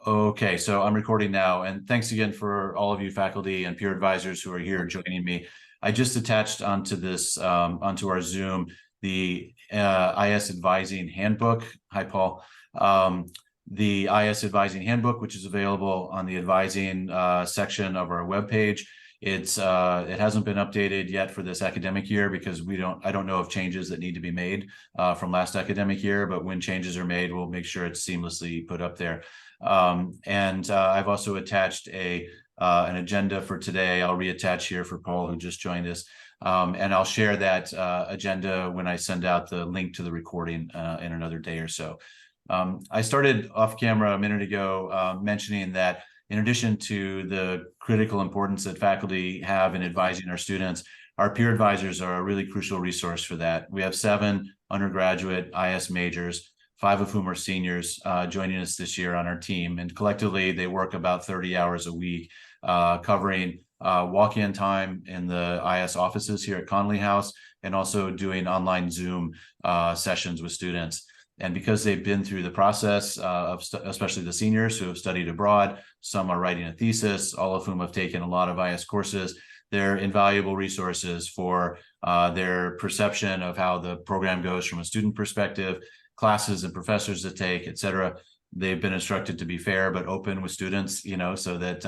Okay, so I'm recording now, and thanks again for all of you faculty and peer advisors who are here joining me. I just attached onto this, onto our Zoom, the IS Advising Handbook. Hi, Paul. The IS Advising Handbook, which is available on the advising section of our webpage. It hasn't been updated yet for this academic year because I don't know of changes that need to be made from last academic year, but when changes are made, we'll make sure it's seamlessly put up there. I've also attached an agenda for today. I'll reattach here for Paul, who just joined us. And I'll share that agenda when I send out the link to the recording in another day or so. I started off camera a minute ago mentioning that in addition to the critical importance that faculty have in advising our students, our peer advisors are a really crucial resource for that. We have 7 undergraduate IS majors, 5 of whom are seniors joining us this year on our team. And collectively, they work about 30 hours a week, covering walk-in time in the IS offices here at Connolly House, and also doing online Zoom sessions with students. And because they've been through the process especially the seniors who have studied abroad, some are writing a thesis, all of whom have taken a lot of IS courses, they're invaluable resources for their perception of how the program goes from a student perspective, classes and professors to take, et cetera. They've been instructed to be fair but open with students, so that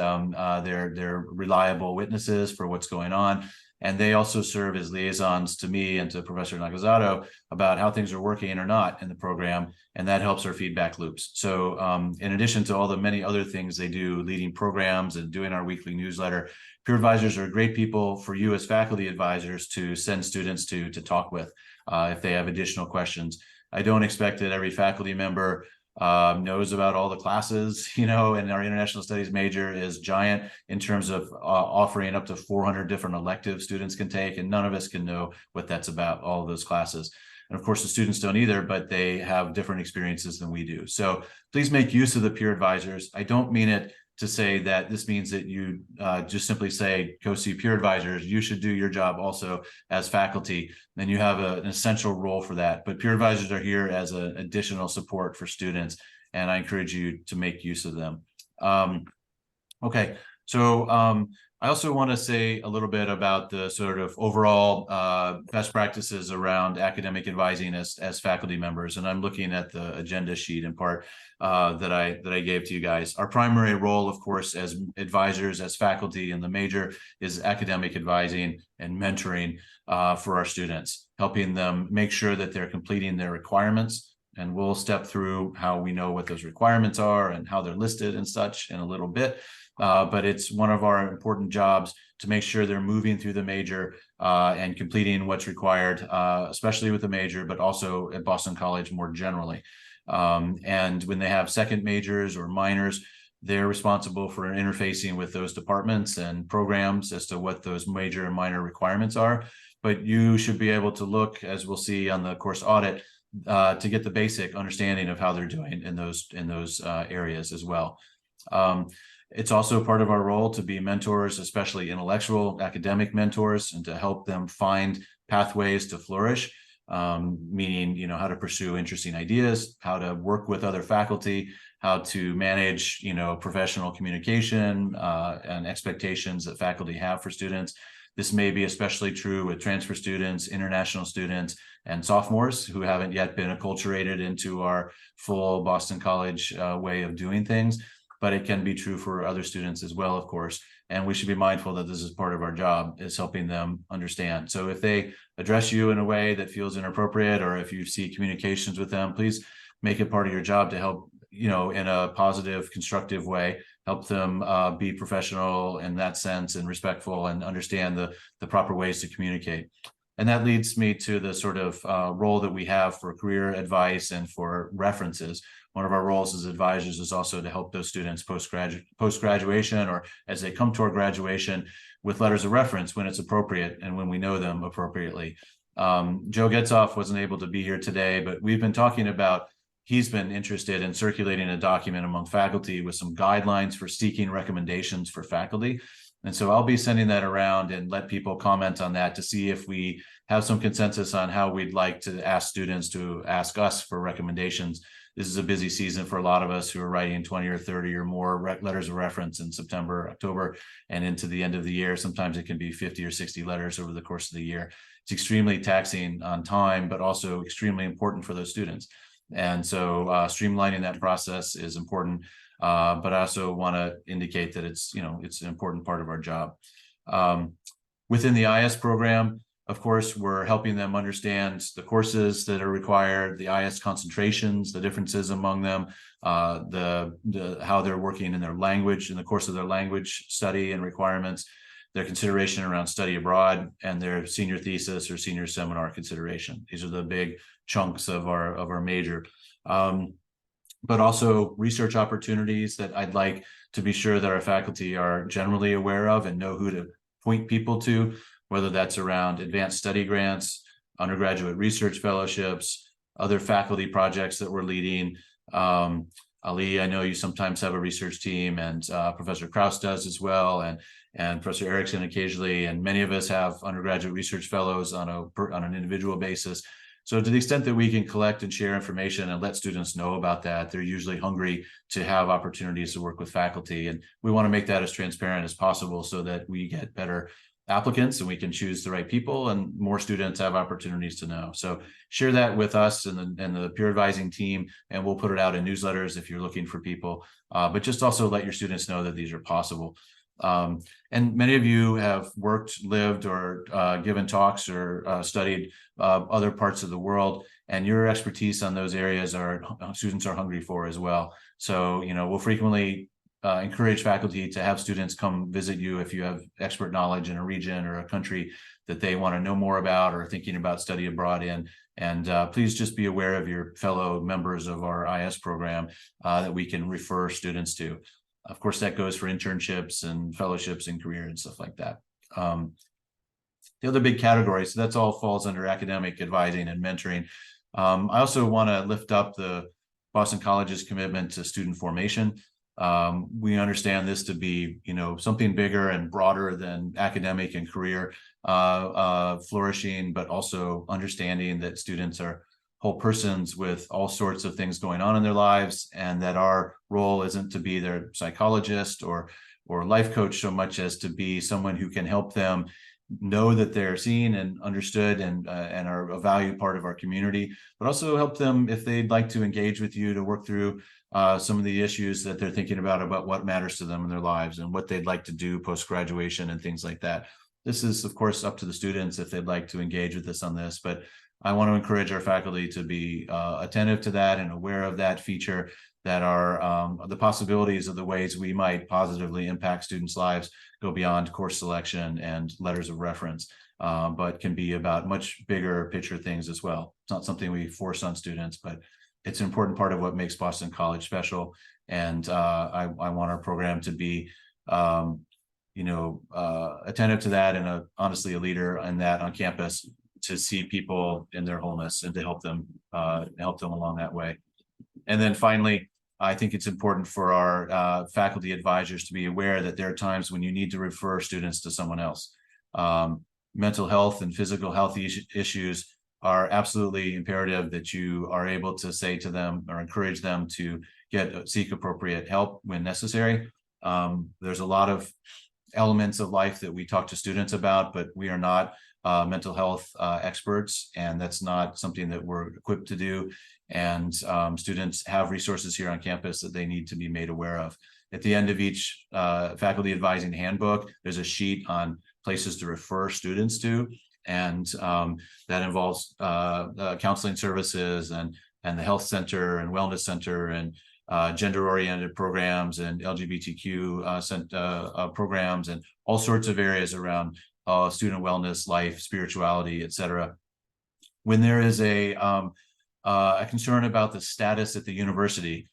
they're reliable witnesses for what's going on. And they also serve as liaisons to me and to Professor Nakazato about how things are working or not in the program, and that helps our feedback loops. So in addition to all the many other things they do, leading programs and doing our weekly newsletter, peer advisors are great people for you as faculty advisors to send students to talk with if they have additional questions. I don't expect that every faculty member knows about all the classes, and our international studies major is giant in terms of offering up to 400 different electives students can take, and none of us can know what that's about, all of those classes. And of course, the students don't either, but they have different experiences than we do. So please make use of the peer advisors. I don't mean it to say that this means that you just simply say, go see peer advisors. You should do your job also as faculty. Then you have an essential role for that. But peer advisors are here as an additional support for students, and I encourage you to make use of them. Okay, so I also want to say a little bit about the sort of overall best practices around academic advising as faculty members. And I'm looking at the agenda sheet in part that I gave to you guys. Our primary role, of course, as advisors, as faculty in the major, is academic advising and mentoring for our students, helping them make sure that they're completing their requirements. And we'll step through how we know what those requirements are and how they're listed and such in a little bit. But it's one of our important jobs to make sure they're moving through the major and completing what's required, especially with the major, but also at Boston College more generally. And when they have second majors or minors, they're responsible for interfacing with those departments and programs as to what those major and minor requirements are. But you should be able to look, as we'll see on the course audit, to get the basic understanding of how they're doing in those areas as well. It's also part of our role to be mentors, especially intellectual academic mentors, and to help them find pathways to flourish, meaning, how to pursue interesting ideas, how to work with other faculty, how to manage, professional communication and expectations that faculty have for students. This may be especially true with transfer students, international students, and sophomores who haven't yet been acculturated into our full Boston College way of doing things. But it can be true for other students as well, of course. And we should be mindful that this is part of our job, is helping them understand. So if they address you in a way that feels inappropriate, or if you see communications with them, please make it part of your job to help, in a positive, constructive way, help them be professional in that sense and respectful and understand the proper ways to communicate. And that leads me to the sort of role that we have for career advice and for references. One of our roles as advisors is also to help those students post-graduation or as they come toward graduation with letters of reference when it's appropriate and when we know them appropriately. Joe Getzoff wasn't able to be here today, but we've been talking about, he's been interested in circulating a document among faculty with some guidelines for seeking recommendations for faculty. And so I'll be sending that around and let people comment on that to see if we have some consensus on how we'd like to ask students to ask us for recommendations. this is a busy season for a lot of us who are writing 20 or 30 or more letters of reference in September, October, and into the end of the year. Sometimes it can be 50 or 60 letters over the course of the year. It's extremely taxing on time, but also extremely important for those students. And so streamlining that process is important, but I also want to indicate that it's an important part of our job. Within the IS program, of course, we're helping them understand the courses that are required, the IS concentrations, the differences among them, how they're working in their language, in the course of their language study and requirements, their consideration around study abroad, and their senior thesis or senior seminar consideration. These are the big chunks of our major. But also research opportunities that I'd like to be sure that our faculty are generally aware of and know who to point people to, whether that's around advanced study grants, undergraduate research fellowships, other faculty projects that we're leading. Ali, I know you sometimes have a research team, and Professor Krause does as well, and Professor Erickson occasionally, and many of us have undergraduate research fellows on an individual basis. So to the extent that we can collect and share information and let students know about that, they're usually hungry to have opportunities to work with faculty. And we want to make that as transparent as possible so that we get better applicants and we can choose the right people and more students have opportunities to know. So share that with us and the peer advising team, and we'll put it out in newsletters if you're looking for people, but just also let your students know that these are possible. And many of you have worked, lived, or given talks or studied other parts of the world, and your expertise on those areas students are hungry for as well. So, we'll frequently encourage faculty to have students come visit you if you have expert knowledge in a region or a country that they want to know more about or thinking about study abroad in. And please just be aware of your fellow members of our IS program that we can refer students to. Of course, that goes for internships and fellowships and career and stuff like that. The other big category, so that's all falls under academic advising and mentoring. I also want to lift up the Boston College's commitment to student formation. We understand this to be, something bigger and broader than academic and career flourishing, but also understanding that students are whole persons with all sorts of things going on in their lives, and that our role isn't to be their psychologist or life coach so much as to be someone who can help them know that they're seen and understood and are a valued part of our community, but also help them if they'd like to engage with you to work through some of the issues that they're thinking about what matters to them in their lives and what they'd like to do post-graduation and things like that. This is, of course, up to the students if they'd like to engage with us on this, but I want to encourage our faculty to be attentive to that and aware of that feature, that are the possibilities of the ways we might positively impact students' lives go beyond course selection and letters of reference, but can be about much bigger picture things as well. It's not something we force on students, but it's an important part of what makes Boston College special. And I want our program to be, attentive to that, and honestly a leader in that on campus, to see people in their wholeness and to help them along that way. And then finally, I think it's important for our faculty advisors to be aware that there are times when you need to refer students to someone else. Mental health and physical health issues are absolutely imperative that you are able to say to them or encourage them to seek appropriate help when necessary. There's a lot of elements of life that we talk to students about, but we are not mental health experts, and that's not something that we're equipped to do. And students have resources here on campus that they need to be made aware of. At the end of each faculty advising handbook, there's a sheet on places to refer students to, and that involves counseling services and the health center and wellness center and gender-oriented programs and LGBTQ programs and all sorts of areas around student wellness, life, spirituality, etc. When there is a concern about the status at the university,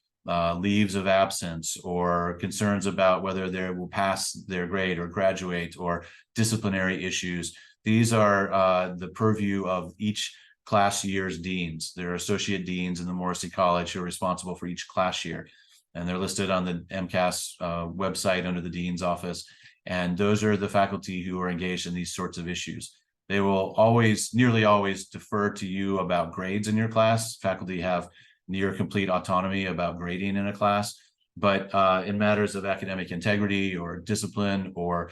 leaves of absence, or concerns about whether they will pass their grade or graduate, or disciplinary issues, these are the purview of each class year's deans. There are associate deans in the Morrissey College who are responsible for each class year, and they're listed on the MCAS website under the dean's office. And those are the faculty who are engaged in these sorts of issues. They will nearly always defer to you about grades in your class. Faculty have near complete autonomy about grading in a class. But in matters of academic integrity or discipline or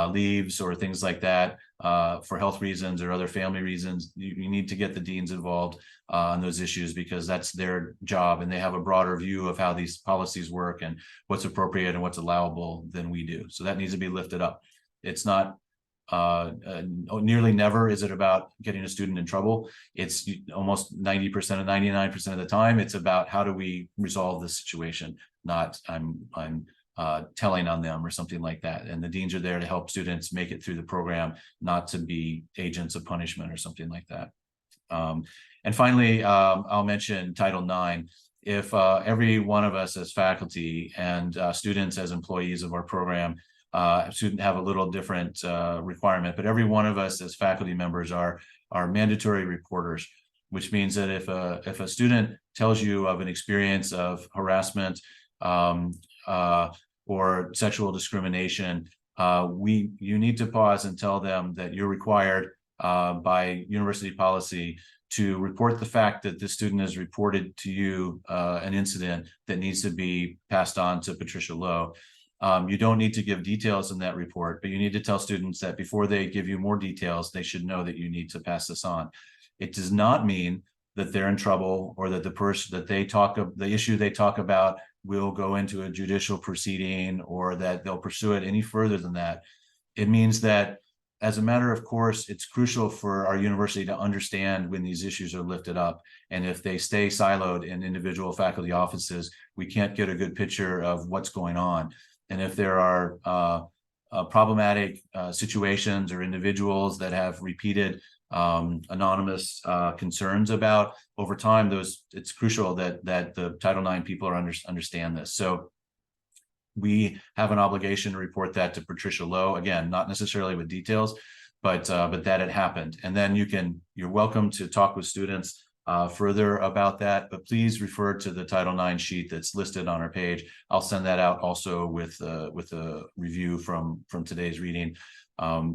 leaves or things like that, for health reasons or other family reasons, you need to get the deans involved on those issues, because that's their job, and they have a broader view of how these policies work and what's appropriate and what's allowable than we do. So that needs to be lifted up. It's not nearly never is it about getting a student in trouble. It's almost 90% or 99% of the time, it's about how do we resolve this situation, not I'm telling on them or something like that. And the deans are there to help students make it through the program, not to be agents of punishment or something like that. And finally, I'll mention Title IX. If every one of us as faculty and students as employees of our program student have a little different requirement, but every one of us as faculty members are mandatory reporters, which means that if a student tells you of an experience of harassment or sexual discrimination, you need to pause and tell them that you're required by university policy to report the fact that this student has reported to you an incident that needs to be passed on to Patricia Lowe. You don't need to give details in that report, but you need to tell students that before they give you more details, they should know that you need to pass this on. It does not mean that they're in trouble or that the issue they talk about will go into a judicial proceeding or that they'll pursue it any further than that. It means that as a matter of course, it's crucial for our university to understand when these issues are lifted up. And if they stay siloed in individual faculty offices, we can't get a good picture of what's going on. And if there are problematic situations or individuals that have repeated anonymous concerns about over time, it's crucial that the Title IX people understand this. So we have an obligation to report that to Patricia Lowe, again, not necessarily with details, but that it happened. And then you're welcome to talk with students further about that, but please refer to the Title IX sheet that's listed on our page. I'll send that out also with a review from today's reading.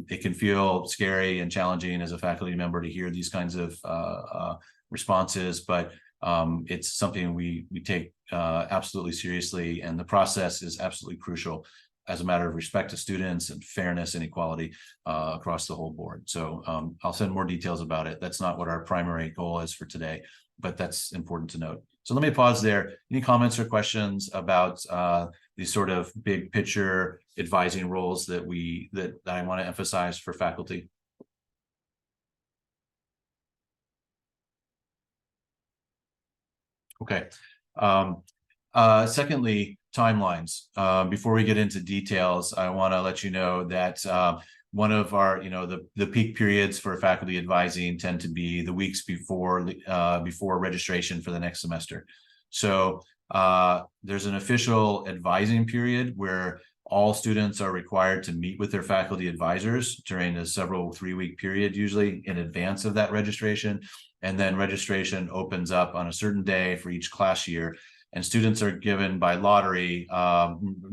It can feel scary and challenging as a faculty member to hear these kinds of responses, but it's something we take absolutely seriously, and the process is absolutely crucial as a matter of respect to students and fairness and equality across the whole board. So I'll send more details about it. That's not what our primary goal is for today, but that's important to note. So let me pause there. Any comments or questions about these sort of big picture advising roles that I want to emphasize for faculty? Okay. Secondly, timelines. Before we get into details, I want to let you know that one of our, the peak periods for faculty advising tend to be the weeks before registration for the next semester. So there's an official advising period where all students are required to meet with their faculty advisors during a several 3-week period, usually in advance of that registration. And then registration opens up on a certain day for each class year. And students are given by lottery,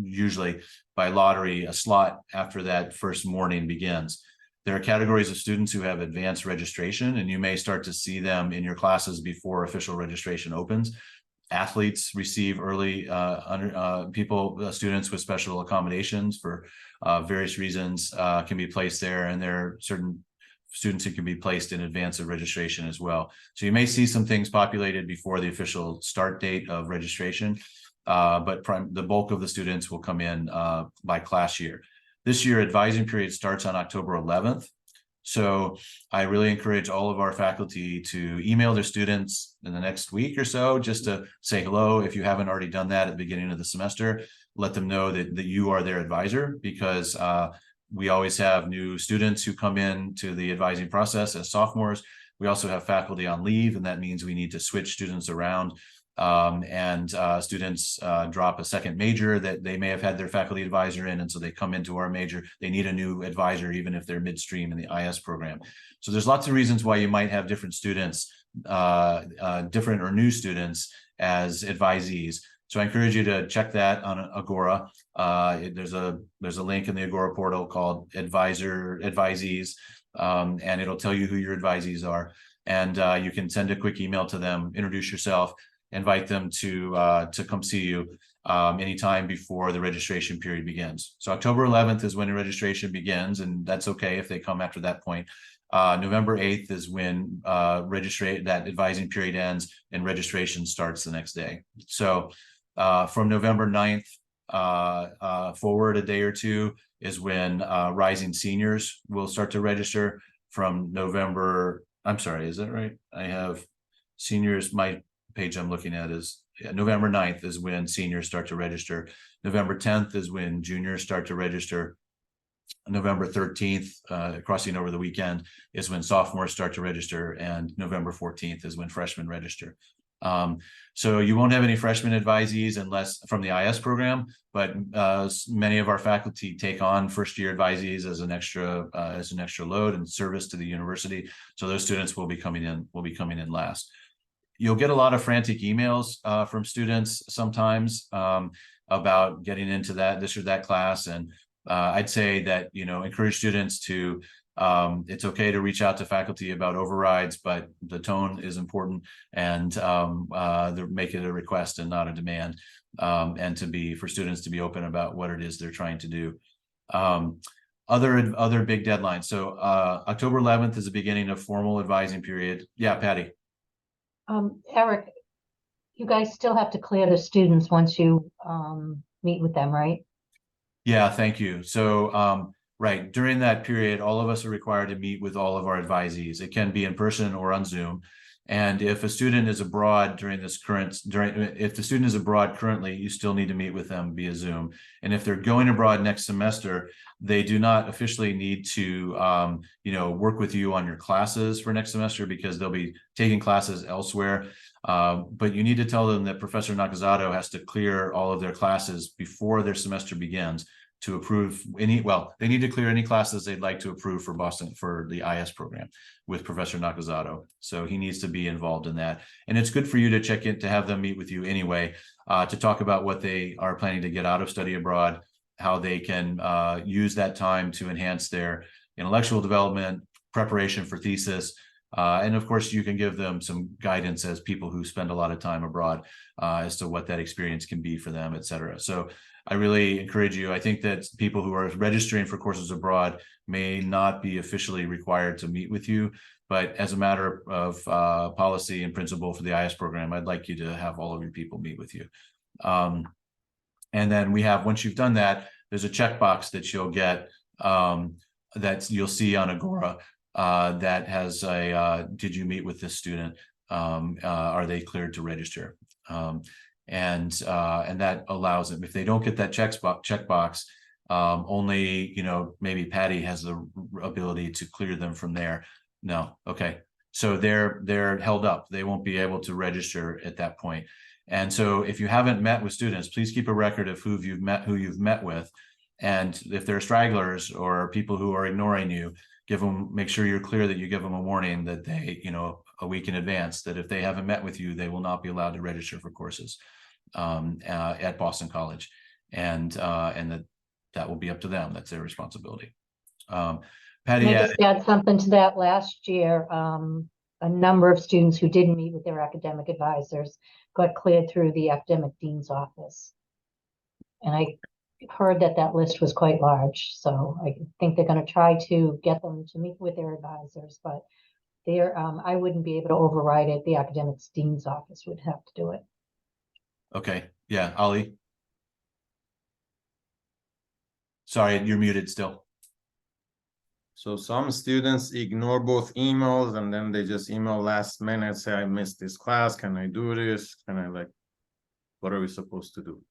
usually by lottery, a slot after that first morning begins. There are categories of students who have advanced registration, and you may start to see them in your classes before official registration opens. Athletes receive early, students with special accommodations for various reasons can be placed there, and there are certain students who can be placed in advance of registration as well. So you may see some things populated before the official start date of registration, but the bulk of the students will come in by class year. This year, advising period starts on October 11th. So I really encourage all of our faculty to email their students in the next week or so, just to say hello. If you haven't already done that at the beginning of the semester, let them know that you are their advisor, because we always have new students who come in to the advising process as sophomores. We also have faculty on leave, and that means we need to switch students around. Students drop a second major that they may have had their faculty advisor in, and so they come into our major. They need a new advisor even if they're midstream in the IS program. So there's lots of reasons why you might have different students, different or new students as advisees. So I encourage you to check that on Agora. There's a link in the Agora portal called Advisees, and it'll tell you who your advisees are. And you can send a quick email to them, introduce yourself, invite them to come see you anytime before the registration period begins. So October 11th is when the registration begins, and that's okay if they come after that point. November 8th is when that advising period ends and registration starts the next day. So from November 9th forward a day or two is when rising seniors will start to register. From November, I'm sorry, is that right? I have seniors, my page I'm looking at is November 9th is when seniors start to register. November 10th is when juniors start to register. November 13th, crossing over the weekend, is when sophomores start to register, and November 14th is when freshmen register. So you won't have any freshman advisees unless from the IS program, but many of our faculty take on first-year advisees as an extra load and service to the university. So those students will be coming in last. You'll get a lot of frantic emails from students sometimes about getting into this or that class, and I'd say that, encourage students to, it's okay to reach out to faculty about overrides, but the tone is important, and make it a request and not a demand, and for students to be open about what it is they're trying to do. Other big deadlines. So October 11th is the beginning of formal advising period. Yeah, Patty. Eric, you guys still have to clear the students once you meet with them, right? Yeah, thank you. So, right, during that period, all of us are required to meet with all of our advisees. It can be in person or on Zoom. And if a student is abroad if the student is abroad currently, you still need to meet with them via Zoom. And if they're going abroad next semester, they do not officially need to, work with you on your classes for next semester, because they'll be taking classes elsewhere. But you need to tell them that Professor Nakazato has to clear all of their classes before their semester begins to approve they need to clear any classes they'd like to approve for the IS program with Professor Nakazato. So he needs to be involved in that. And it's good for you to check in, to have them meet with you anyway, to talk about what they are planning to get out of study abroad, how they can use that time to enhance their intellectual development, preparation for thesis. And of course, you can give them some guidance as people who spend a lot of time abroad as to what that experience can be for them, et cetera. So I really encourage you. I think that people who are registering for courses abroad may not be officially required to meet with you, but as a matter of policy and principle for the IS program, I'd like you to have all of your people meet with you. And then once you've done that, there's a checkbox that you'll get that you'll see on Agora that has did you meet with this student? Are they cleared to register? And that allows them, if they don't get that checkbox, only, maybe Patty has the ability to clear them from there. No. Okay. So they're held up. They won't be able to register at that point. And so if you haven't met with students, please keep a record of who you've met with. And if there are stragglers or people who are ignoring you, make sure you're clear that you give them a warning that they, a week in advance, that if they haven't met with you, they will not be allowed to register for courses at Boston College, and that will be up to them. That's their responsibility. Patty, I just add something to that. Last year, a number of students who didn't meet with their academic advisors got cleared through the academic dean's office, and I heard that list was quite large. So I think they're going to try to get them to meet with their advisors, but I wouldn't be able to override it. The academic dean's office would have to do it. Okay. Yeah, Ali. Sorry, you're muted still. So some students ignore both emails, and then they just email last minute, say, I missed this class. Can I do this? What are we supposed to do?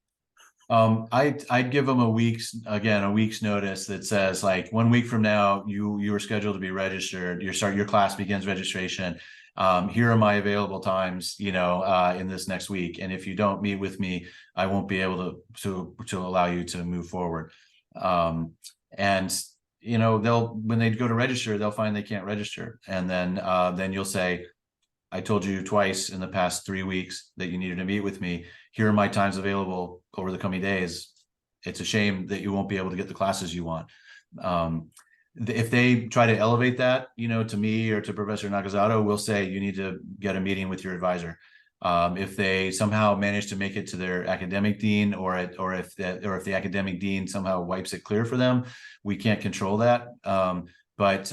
I'd give them a week's notice that says, like, 1 week from now, you are scheduled to be registered. Your class begins registration. Here are my available times, in this next week. And if you don't meet with me, I won't be able to allow you to move forward. And when they go to register, they'll find they can't register. And then you'll say, I told you twice in the past 3 weeks that you needed to meet with me. Here are my times available over the coming days. It's a shame that you won't be able to get the classes you want. If they try to elevate that, to me or to Professor Nakazato, we'll say you need to get a meeting with your advisor. If they somehow manage to make it to their academic dean, or if the academic dean somehow wipes it clear for them, we can't control that. But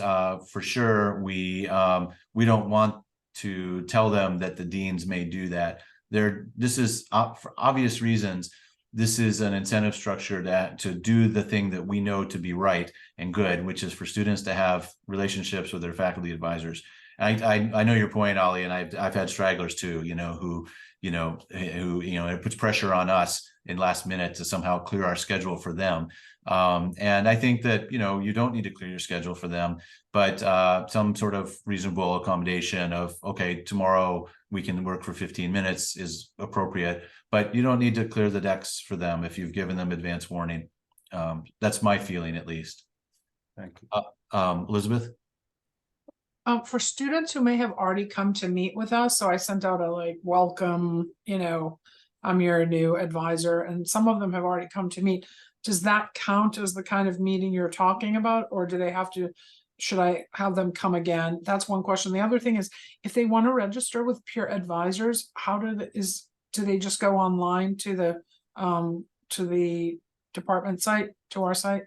for sure, we don't want to tell them that the deans may do that. This is for obvious reasons. This is an incentive structure to do the thing that we know to be right and good, which is for students to have relationships with their faculty advisors. I know your point, Ollie, and I've had stragglers too, who it puts pressure on us in last minute to somehow clear our schedule for them. And I think that, you don't need to clear your schedule for them, but some sort of reasonable accommodation of, okay, tomorrow we can work for 15 minutes is appropriate, but you don't need to clear the decks for them if you've given them advance warning. That's my feeling, at least. Thank you. Elizabeth? For students who may have already come to meet with us, so I sent out a welcome, I'm your new advisor, and some of them have already come to meet. Does that count as the kind of meeting you're talking about, or do they have to, should I have them come again? That's one question. The other thing is, if they want to register with peer advisors, how do they just go online to the department site, to our site?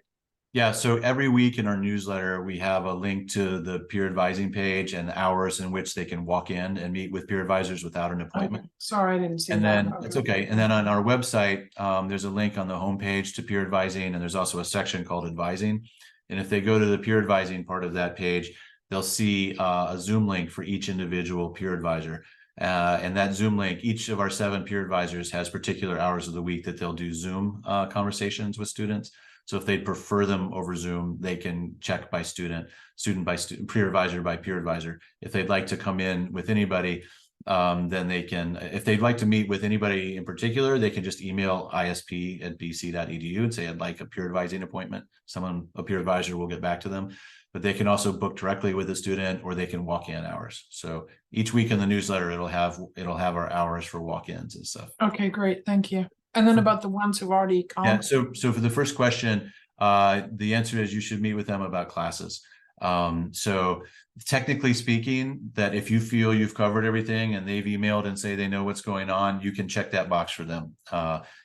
Yeah, so every week in our newsletter, we have a link to the peer advising page and the hours in which they can walk in and meet with peer advisors without an appointment. Okay. Sorry, I didn't see And that. then it's okay. And then on our website, there's a link on the homepage to peer advising, and there's also a section called advising. And if they go to the peer advising part of that page, they'll see a Zoom link for each individual peer advisor. And that Zoom link, each of our 7 peer advisors has particular hours of the week that they'll do Zoom conversations with students. So if they'd prefer them over Zoom, they can check by student by student, peer advisor by peer advisor. If they'd like to come in with anybody, then they can. If they'd like to meet with anybody in particular, they can just email isp@bc.edu and say, I'd like a peer advising appointment. A peer advisor will get back to them. But they can also book directly with a student, or they can walk in hours. So each week in the newsletter, it'll have our hours for walk-ins and stuff. Okay, great, thank you. And then about the ones who've already come. Yeah, so for the first question, the answer is you should meet with them about classes. So technically speaking, that if you feel you've covered everything and they've emailed and say they know what's going on, you can check that box for them.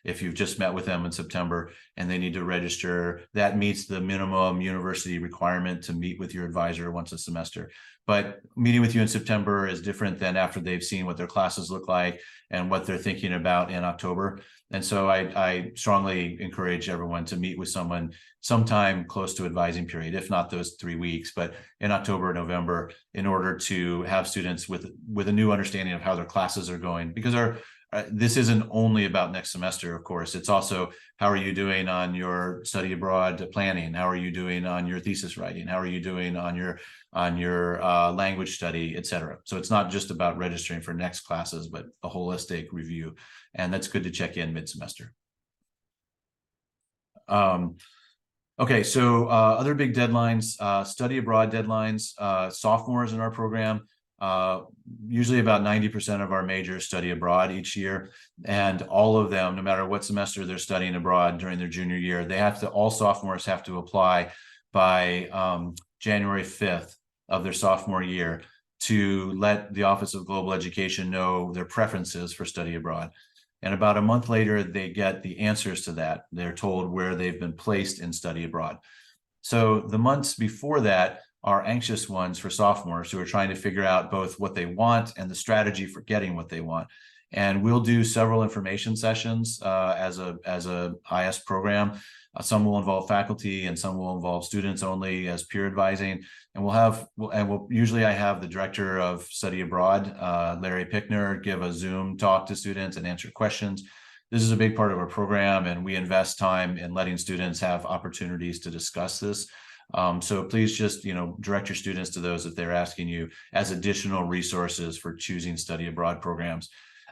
If you've just met with them in September and they need to register, that meets the minimum university requirement to meet with your advisor once a semester. But meeting with you in September is different than after they've seen what their classes look like and what they're thinking about in October. And so I strongly encourage everyone to meet with someone sometime close to advising period, if not those 3 weeks, but in October, November, in order to have students with a new understanding of how their classes are going. Because this isn't only about next semester, of course. It's also, how are you doing on your study abroad planning? How are you doing on your thesis writing? How are you doing on your language study, etc. So it's not just about registering for next classes, but a holistic review. And that's good to check in mid-semester. Okay, so other big deadlines, study abroad deadlines, sophomores in our program, usually about 90% of our majors study abroad each year, and all of them, no matter what semester they're studying abroad during their junior year, all sophomores have to apply by January 5th of their sophomore year to let the Office of Global Education know their preferences for study abroad. And about a month later, they get the answers to that. They're told where they've been placed in study abroad. So the months before that are anxious ones for sophomores who are trying to figure out both what they want and the strategy for getting what they want. And we'll do several information sessions as a IS program. Some will involve faculty and some will involve students only as peer advising. And usually I have the director of study abroad, Larry Pickner, give a Zoom talk to students and answer questions. This is a big part of our program, and we invest time in letting students have opportunities to discuss this. So please just, direct your students to those if they're asking you as additional resources for choosing study abroad programs.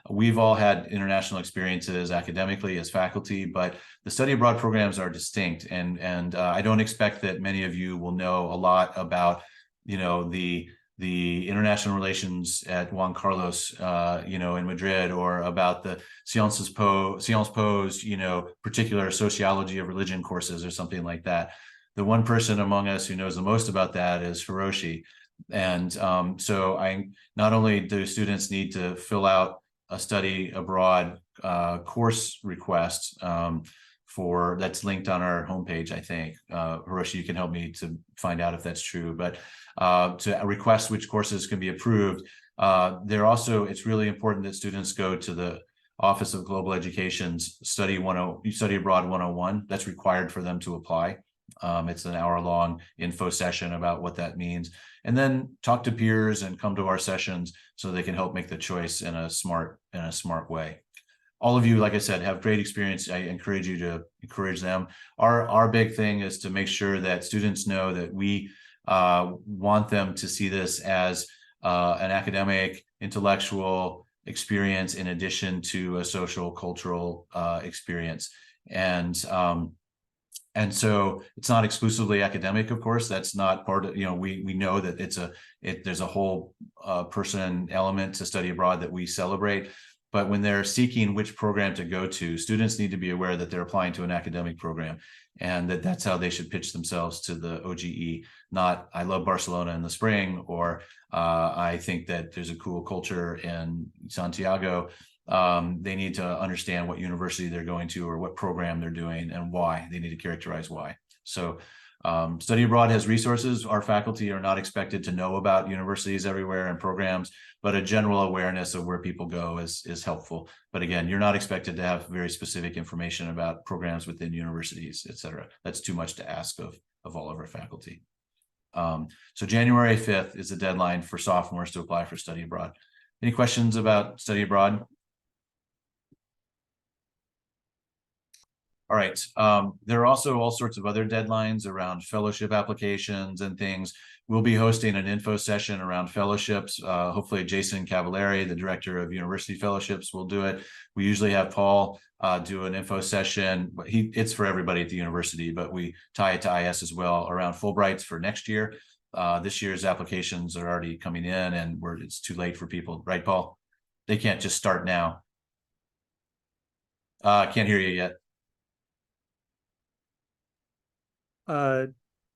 We've all had international experiences academically as faculty, but the study abroad programs are distinct. And I don't expect that many of you will know a lot about, the international relations at Juan Carlos, in Madrid, or about the Sciences Po's, particular sociology of religion courses or something like that. The one person among us who knows the most about that is Hiroshi. And so not only do students need to fill out a study abroad course request for that's linked on our homepage, I think. Hiroshi, you can help me to find out if that's true, but to request which courses can be approved. It's really important that students go to the Office of Global Education's Study Abroad 101. That's required for them to apply. It's an hour-long info session about what that means, and then talk to peers and come to our sessions so they can help make the choice in a smart way. All of you, like I said, have great experience. I encourage you to encourage them. Our big thing is to make sure that students know that we want them to see this as an academic, intellectual experience in addition to a social, cultural experience. And so it's not exclusively academic, of course. That's not part of, we know that there's a whole person element to study abroad that we celebrate. But when they're seeking which program to go to, students need to be aware that they're applying to an academic program, and that's how they should pitch themselves to the OGE. Not, I love Barcelona in the spring, or I think that there's a cool culture in Santiago. They need to understand what university they're going to or what program they're doing and why. They need to characterize why. So Study Abroad has resources. Our faculty are not expected to know about universities everywhere and programs, but a general awareness of where people go is helpful. But again, you're not expected to have very specific information about programs within universities, et cetera. That's too much to ask of all of our faculty. So January 5th is the deadline for sophomores to apply for study abroad. Any questions about study abroad? All right. There are also all sorts of other deadlines around fellowship applications and things. We'll be hosting an info session around fellowships. Hopefully Jason Cavallari, the director of university fellowships, will do it. We usually have Paul do an info session. It's for everybody at the university, but we tie it to IS as well around Fulbrights for next year. This year's applications are already coming in, and it's too late for people, right, Paul? They can't just start now. Can't hear you yet.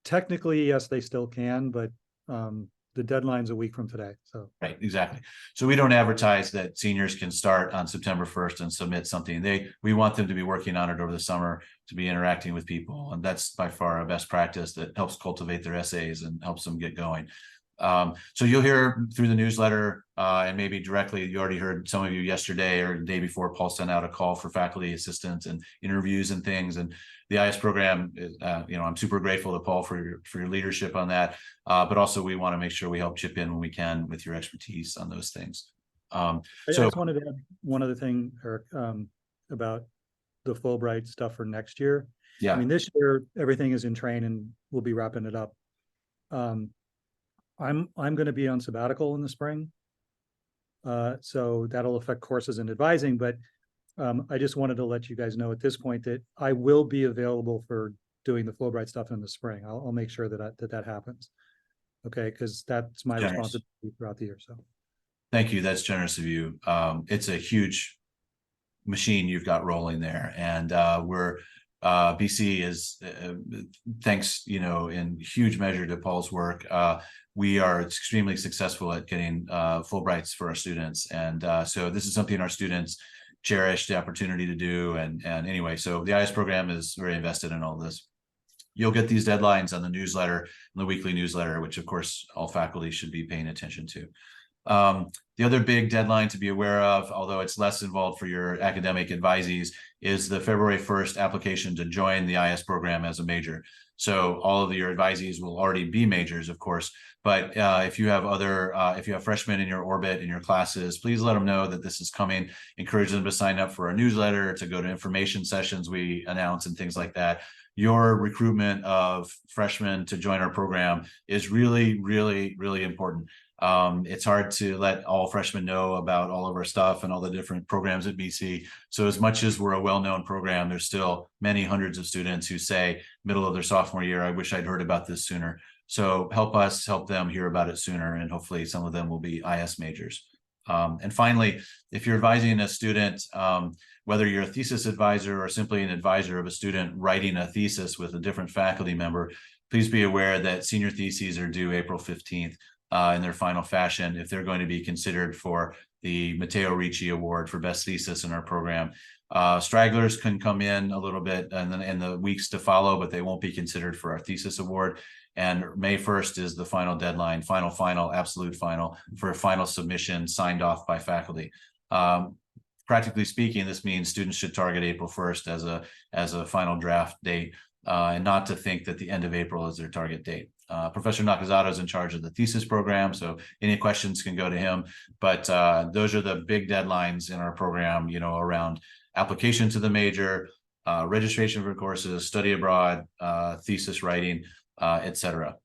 Technically, yes, they still can, but the deadline's a week from today. So right, exactly. So we don't advertise that seniors can start on September 1st and submit something. We want them to be working on it over the summer, to be interacting with people, and that's by far a best practice that helps cultivate their essays and helps them get going. So you'll hear through the newsletter and maybe directly. You already heard some of you yesterday or the day before. Paul sent out a call for faculty assistants and interviews and things. And the IS program, I'm super grateful to Paul for your leadership on that. But also we want to make sure we help chip in when we can with your expertise on those things. I just wanted to add one other thing, Eric, about the Fulbright stuff for next year. Yeah. I mean, this year everything is in train and we'll be wrapping it up. I'm going to be on sabbatical in the spring, so that'll affect courses and advising. But I just wanted to let you guys know at this point that I will be available for doing the Fulbright stuff in the spring. I'll make sure that happens. Okay, because that's my responsibility throughout the year. So, thank you. That's generous of you. It's a huge machine you've got rolling there, and BC is thanks, in huge measure to Paul's work. We are extremely successful at getting Fulbrights for our students, and so this is something our students cherish the opportunity to do. And anyway, so the IS program is very invested in all this. You'll get these deadlines on the newsletter, the weekly newsletter, which of course all faculty should be paying attention to. The other big deadline to be aware of, although it's less involved for your academic advisees, is the February 1st application to join the IS program as a major. So all of your advisees will already be majors, of course, but if you have freshmen in your orbit, in your classes, please let them know that this is coming. Encourage them to sign up for our newsletter, to go to information sessions we announce and things like that. Your recruitment of freshmen to join our program is really, really, really important. It's hard to let all freshmen know about all of our stuff and all the different programs at BC. So as much as we're a well-known program, there's still many hundreds of students who say middle of their sophomore year, I wish I'd heard about this sooner. So help us help them hear about it sooner, and hopefully some of them will be IS majors. And finally, if you're advising a student, whether you're a thesis advisor or simply an advisor of a student writing a thesis with a different faculty member, please be aware that senior theses are due April 15th. In their final fashion, if they're going to be considered for the Matteo Ricci Award for Best Thesis in our program. Stragglers can come in a little bit and then in the weeks to follow, but they won't be considered for our thesis award. And May 1st is the final deadline, final, absolute final for final submission signed off by faculty. Practically speaking, this means students should target April 1st as a final draft date, and not to think that the end of April is their target date. Professor Nakazato is in charge of the thesis program, so any questions can go to him. But those are the big deadlines in our program, you know, around application to the major, registration for courses, study abroad, thesis writing, etc.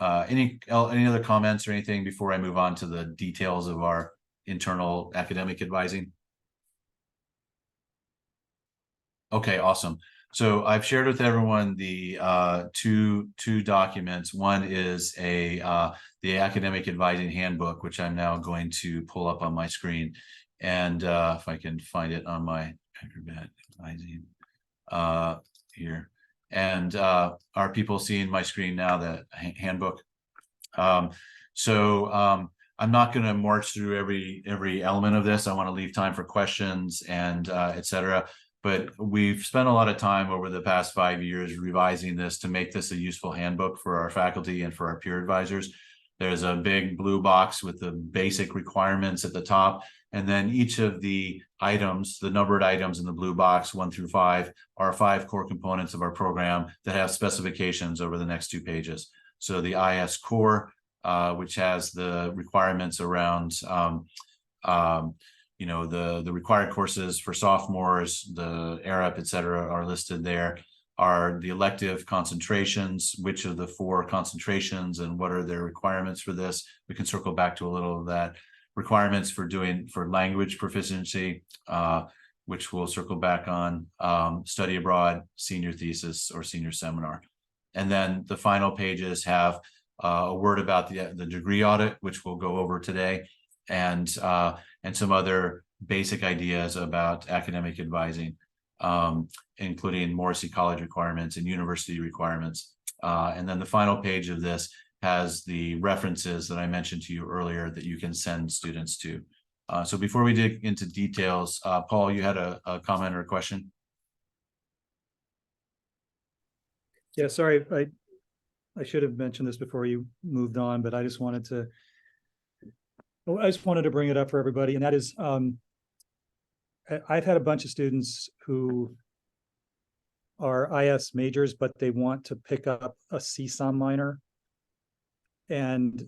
Any other comments or anything before I move on to the details of our internal academic advising? Okay, awesome. So I've shared with everyone the two documents. One is the academic advising handbook, which I'm now going to pull up on my screen, and if I can find it on my Acrobat advising here. And are people seeing my screen now? The handbook. I'm not going to march through every element of this. I want to leave time for questions and etc. But we've spent a lot of time over the past 5 years revising this to make this a useful handbook for our faculty and for our peer advisors. There's a big blue box with the basic requirements at the top. And then each of the items, the numbered items in the blue box, 1 through 5, are 5 core components of our program that have specifications over the next 2 pages. So the IS core, which has the requirements around you know, the required courses for sophomores, the ARAP, et cetera, are listed there. Are the elective concentrations, which of the 4 concentrations and what are their requirements for this? We can circle back to a little of that. Requirements for language proficiency, which we'll circle back on, study abroad, senior thesis, or senior seminar. And then the final pages have a word about the degree audit, which we'll go over today, and some other basic ideas about academic advising, including Morrissey College requirements and university requirements. And then the final page of this has the references that I mentioned to you earlier that you can send students to. So before we dig into details, Paul, you had a comment or a question? Yeah, sorry, I should have mentioned this before you moved on, but I just wanted to bring it up for everybody, and that is, I've had a bunch of students who are IS majors, but they want to pick up a CSOM minor. And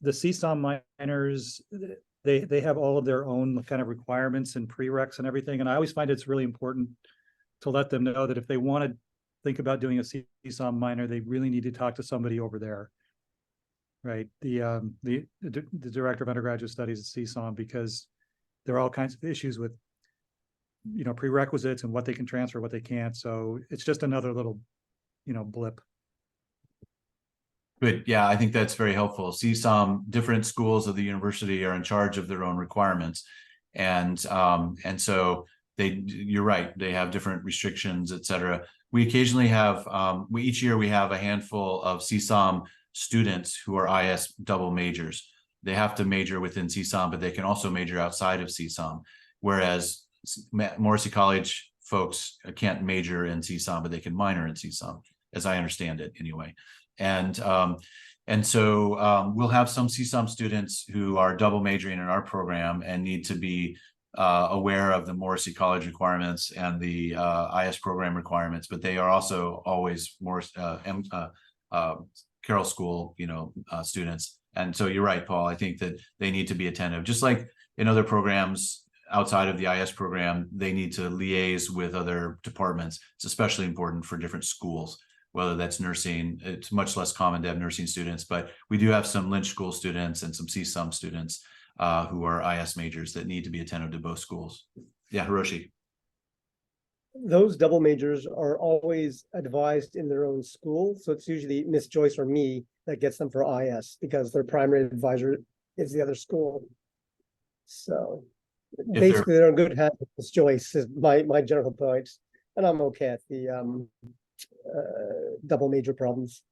the CSOM minors, they have all of their own kind of requirements and prereqs and everything. And I always find it's really important to let them know that if they want to think about doing a CSOM minor, they really need to talk to somebody over there. Right, the director of undergraduate studies at CSOM, because there are all kinds of issues with, you know, prerequisites and what they can transfer, what they can't. So it's just another little, you know, blip. Good. Yeah, I think that's very helpful. CSOM, different schools of the university are in charge of their own requirements, and so you're right, they have different restrictions, et cetera. We occasionally have each year we have a handful of CSOM students who are IS double majors. They have to major within CSOM, but they can also major outside of CSOM. Whereas Morrissey College folks can't major in CSOM, but they can minor in CSOM, as I understand it anyway. And so we'll have some CSOM students who are double majoring in our program and need to be aware of the Morrissey College requirements and the IS program requirements, but they are also always Carroll School, you know, students. And so you're right, Paul. I think that they need to be attentive, just like in other programs outside of the IS program. They need to liaise with other departments. It's especially important for different schools, whether that's nursing. It's much less common to have nursing students, but we do have some Lynch School students and some CSUM students who are IS majors that need to be attentive to both schools. Yeah, Hiroshi. Those double majors are always advised in their own school. So it's usually Miss Joyce or me that gets them for IS because their primary advisor is the other school. So basically they're in good hands with Miss Joyce is my general point. And I'm okay at the double major problems.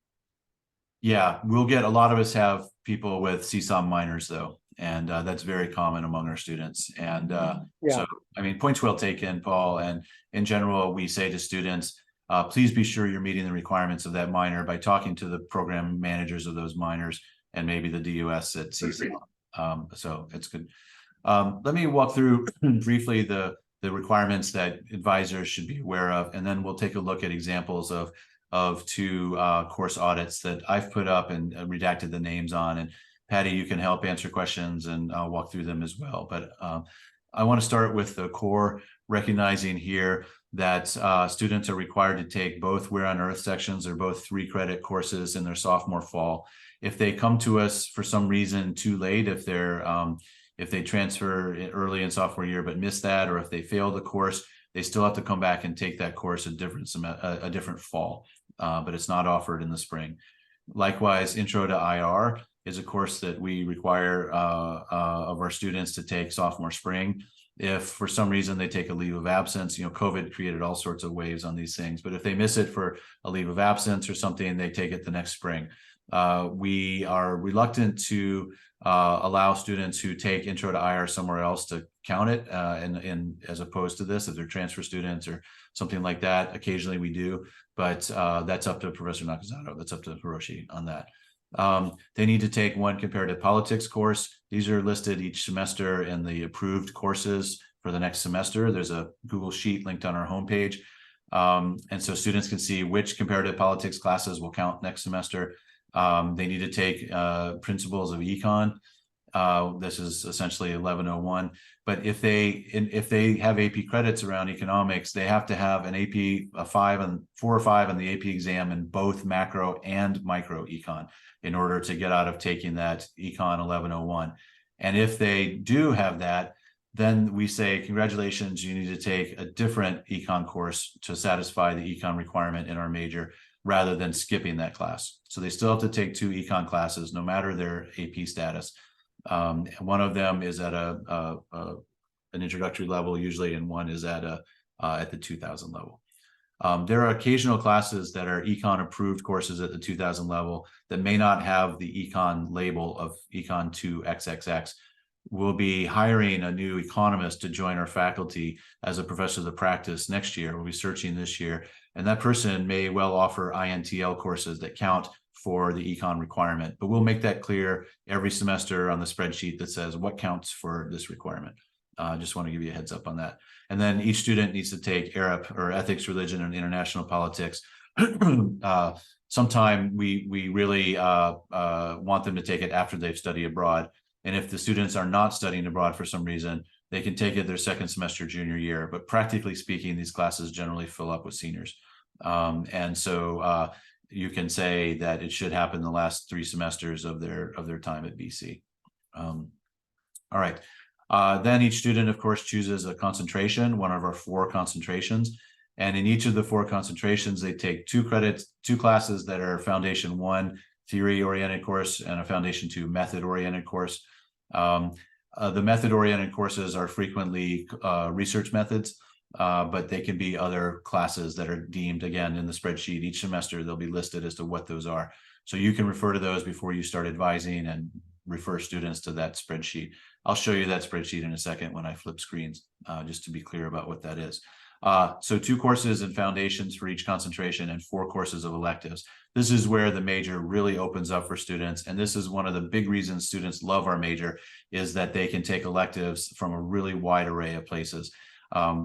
Yeah, we'll get, a lot of us have people with CSOM minors though. And that's very common among our students. And Yeah. so, I mean, points well taken, Paul. And in general, we say to students, please be sure you're meeting the requirements of that minor by talking to the program managers of those minors and maybe the DUS at CC. So it's good. Let me walk through briefly the requirements that advisors should be aware of, and then we'll take a look at examples of two course audits that I've put up and redacted the names on. And Patty, you can help answer questions and I'll walk through them as well. But I want to start with the core, recognizing here that students are required to take both Where on Earth sections. They're both 3-credit courses in their sophomore fall. If they come to us for some reason too late, if they transfer early in sophomore year but miss that, or if they fail the course, they still have to come back and take that course a different fall, but it's not offered in the spring. Likewise, Intro to IR is a course that we require of our students to take sophomore spring. If for some reason they take a leave of absence, COVID created all sorts of waves on these things, but if they miss it for a leave of absence or something, they take it the next spring. We are reluctant to allow students who take Intro to IR somewhere else to count it in as opposed to this, if they're transfer students or something like that. Occasionally we do, but that's up to Professor Nakazato. That's up to Hiroshi on that. They need to take one comparative politics course. These are listed each semester in the approved courses for the next semester. There's a Google Sheet linked on our homepage. And so students can see which comparative politics classes will count next semester. They need to take principles of econ. This is essentially 1101. But if they have AP credits around economics, they have to have an AP 4 or 5 on the AP exam in both macro and micro econ in order to get out of taking that econ 1101. And if they do have that, then we say, congratulations, you need to take a different econ course to satisfy the econ requirement in our major, rather than skipping that class. So they still have to take 2 econ classes, no matter their AP status. One of them is at an introductory level usually, and one is at the 2000 level. There are occasional classes that are econ approved courses at the 2000 level that may not have the econ label of econ 2 XXX. We'll be hiring a new economist to join our faculty as a professor of the practice next year. We'll be searching this year, and that person may well offer INTL courses that count for the econ requirement, but we'll make that clear every semester on the spreadsheet that says what counts for this requirement. I just want to give you a heads up on that. And then each student needs to take ERIP, or Ethics, Religion, and International Politics. Sometime we really want them to take it after they've studied abroad. And if the students are not studying abroad for some reason, they can take it their second semester junior year. But practically speaking, these classes generally fill up with seniors. And so you can say that it should happen the last 3 semesters of their time at BC. All right. Then each student, of course, chooses a concentration, one of our 4 concentrations. And in each of the 4 concentrations, they take 2 classes that are Foundation 1 theory-oriented course and a Foundation 2 method-oriented course. The method-oriented courses are frequently research methods, but they can be other classes that are deemed, again, in the spreadsheet. Each semester, they'll be listed as to what those are. So you can refer to those before you start advising and refer students to that spreadsheet. I'll show you that spreadsheet in a second when I flip screens, just to be clear about what that is. So 2 courses and foundations for each concentration and 4 courses of electives. This is where the major really opens up for students. And this is one of the big reasons students love our major, is that they can take electives from a really wide array of places.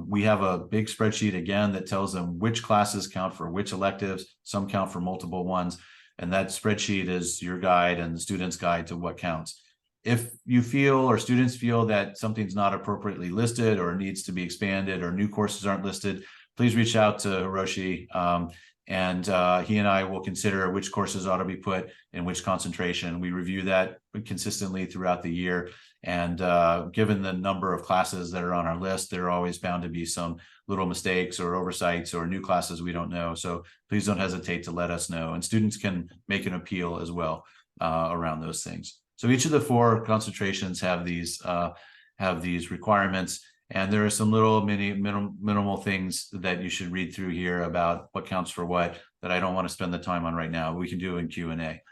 We have a big spreadsheet, again, that tells them which classes count for which electives. Some count for multiple ones. And that spreadsheet is your guide and the student's guide to what counts. If you feel, or students feel, that something's not appropriately listed or needs to be expanded, or new courses aren't listed, please reach out to Hiroshi, and he and I will consider which courses ought to be put in which concentration. We review that consistently throughout the year. And given the number of classes that are on our list, there are always bound to be some little mistakes or oversights or new classes we don't know. So please don't hesitate to let us know. And students can make an appeal as well around those things. So each of the 4 concentrations have these requirements, and there are some little minimal things that you should read through here about what counts for what that I don't want to spend the time on right now. We can do in Q&A.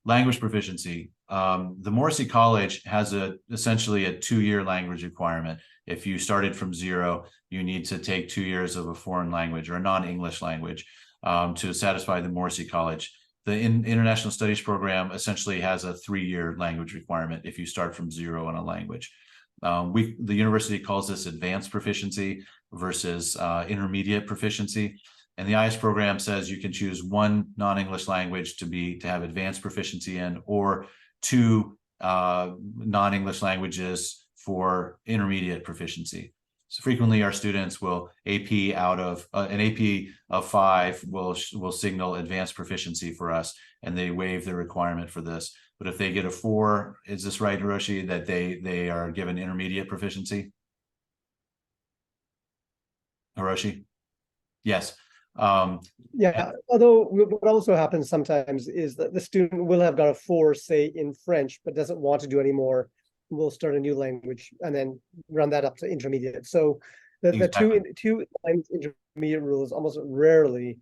Language proficiency. the Morrissey College has essentially a 2-year language requirement. If you started from 0, you need to take 2 years of a foreign language or a non-English language to satisfy the Morrissey College. The International Studies program essentially has a 3-year language requirement if you start from 0 in a language. The university calls this advanced proficiency versus intermediate proficiency. And the IS program says you can choose 1 non-English language to have advanced proficiency in, or 2 non-English languages for intermediate proficiency. So frequently our students will AP out of an AP of 5 will signal advanced proficiency for us, and they waive the requirement for this. But if they get a 4, is this right, Hiroshi, that they are given intermediate proficiency? Hiroshi? Yes. Yeah, although what also happens sometimes is that the student will have got a 4, say, in French, but doesn't want to do any more. We'll start a new language and then run that up to intermediate. So the Exactly. two language intermediate rule is almost rarely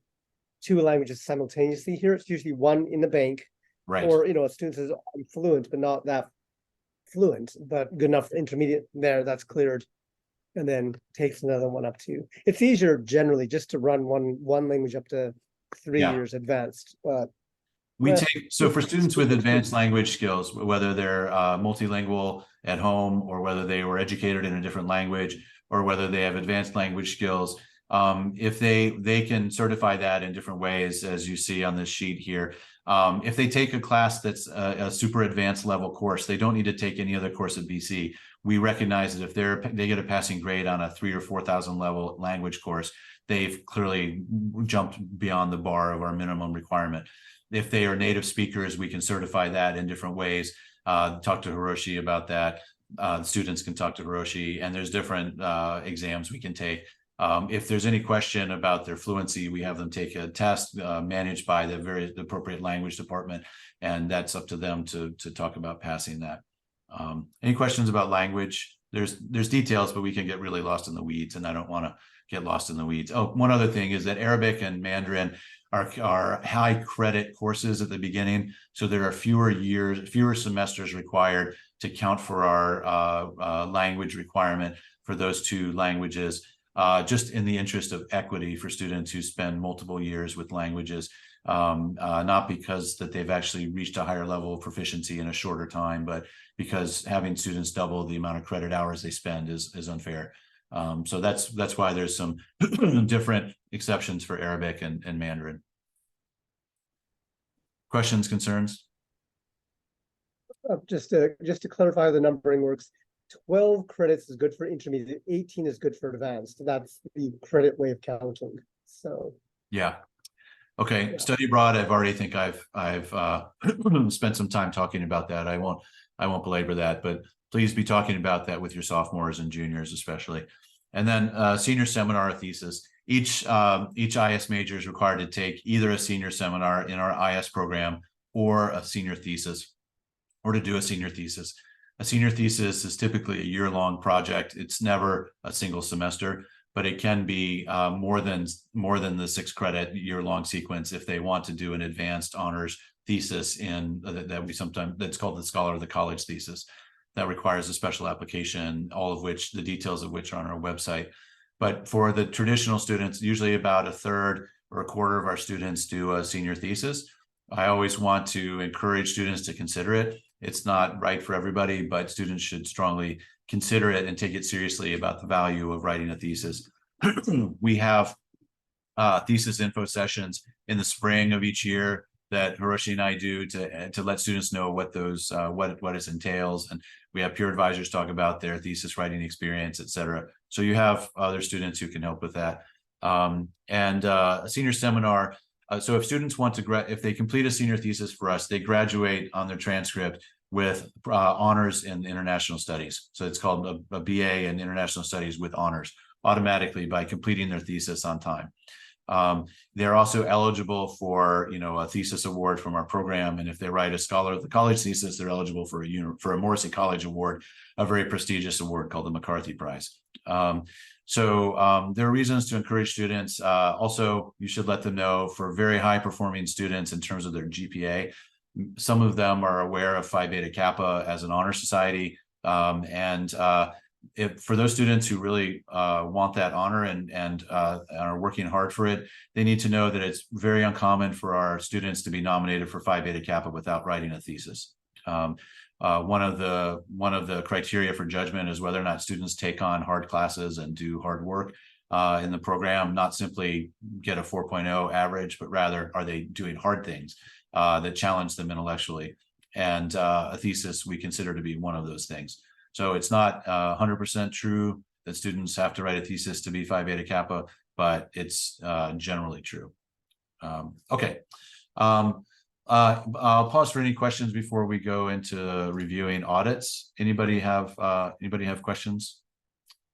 2 languages simultaneously here. It's usually 1 in the bank, Right. or a student says, I'm fluent, but not that fluent, but good enough for intermediate there, that's cleared. And then takes another one up to. It's easier generally just to run one language up to 3 Yeah. years advanced, but We Well, take, so for students with advanced language skills, whether they're multilingual at home, or whether they were educated in a different language, or whether they have advanced language skills, if they can certify that in different ways, as you see on this sheet here. If they take a class that's a super advanced level course, they don't need to take any other course at BC. We recognize that if they get a passing grade on a 3,000 or 4,000 level language course, they've clearly jumped beyond the bar of our minimum requirement. If they are native speakers, we can certify that in different ways. Talk to Hiroshi about that. Students can talk to Hiroshi, and there's different exams we can take. If there's any question about their fluency, we have them take a test managed by the appropriate language department, and that's up to them to talk about passing that. Any questions about language? There's details, but we can get really lost in the weeds, and I don't want to get lost in the weeds. Oh, one other thing is that Arabic and Mandarin are high credit courses at the beginning, so there are fewer semesters required to count for our language requirement for those 2 languages, just in the interest of equity for students who spend multiple years with languages, not because that they've actually reached a higher level of proficiency in a shorter time, but because having students double the amount of credit hours they spend is unfair. So that's why there's some different exceptions for Arabic and Mandarin. Questions, concerns? just to clarify how the numbering works, 12 credits is good for intermediate, 18 is good for advanced. That's the credit way of counting. So Yeah. Okay. Yeah. Study abroad. I've spent some time talking about that. I won't belabor that, but please be talking about that with your sophomores and juniors, especially. And then senior seminar or thesis. Each IS major is required to take either a senior seminar in our IS program or a senior thesis, or to do a senior thesis. A senior thesis is typically a year-long project. It's never a single semester, but it can be more than the 6 credit year-long sequence if they want to do an advanced honors thesis in that's called the Scholar of the College thesis. That requires a special application, all of which, the details of which are on our website. But for the traditional students, usually about a third or a quarter of our students do a senior thesis. I always want to encourage students to consider it. It's not right for everybody, but students should strongly consider it and take it seriously about the value of writing a thesis. We have thesis info sessions in the spring of each year that Hiroshi and I do to let students know what those what it entails, and we have peer advisors talk about their thesis writing experience, etc. So you have other students who can help with that. A senior seminar. So if students want to if they complete a senior thesis for us, they graduate on their transcript with honors in international studies. So it's called a BA in international studies with honors automatically by completing their thesis on time. They're also eligible for, a thesis award from our program. And if they write a Scholar of the College thesis, they're eligible for a Morrissey College award, a very prestigious award called the McCarthy Prize. So there are reasons to encourage students. Also, you should let them know for very high performing students in terms of their GPA, some of them are aware of Phi Beta Kappa as an honor society. If for those students who really want that honor and are working hard for it, they need to know that it's very uncommon for our students to be nominated for Phi Beta Kappa without writing a thesis. One of the criteria for judgment is whether or not students take on hard classes and do hard work in the program, not simply get a 4.0 average, but rather are they doing hard things that challenge them intellectually. And a thesis we consider to be one of those things. So it's not 100% true that students have to write a thesis to be Phi Beta Kappa, but it's generally true. Okay. I'll pause for any questions before we go into reviewing audits. Anybody have questions?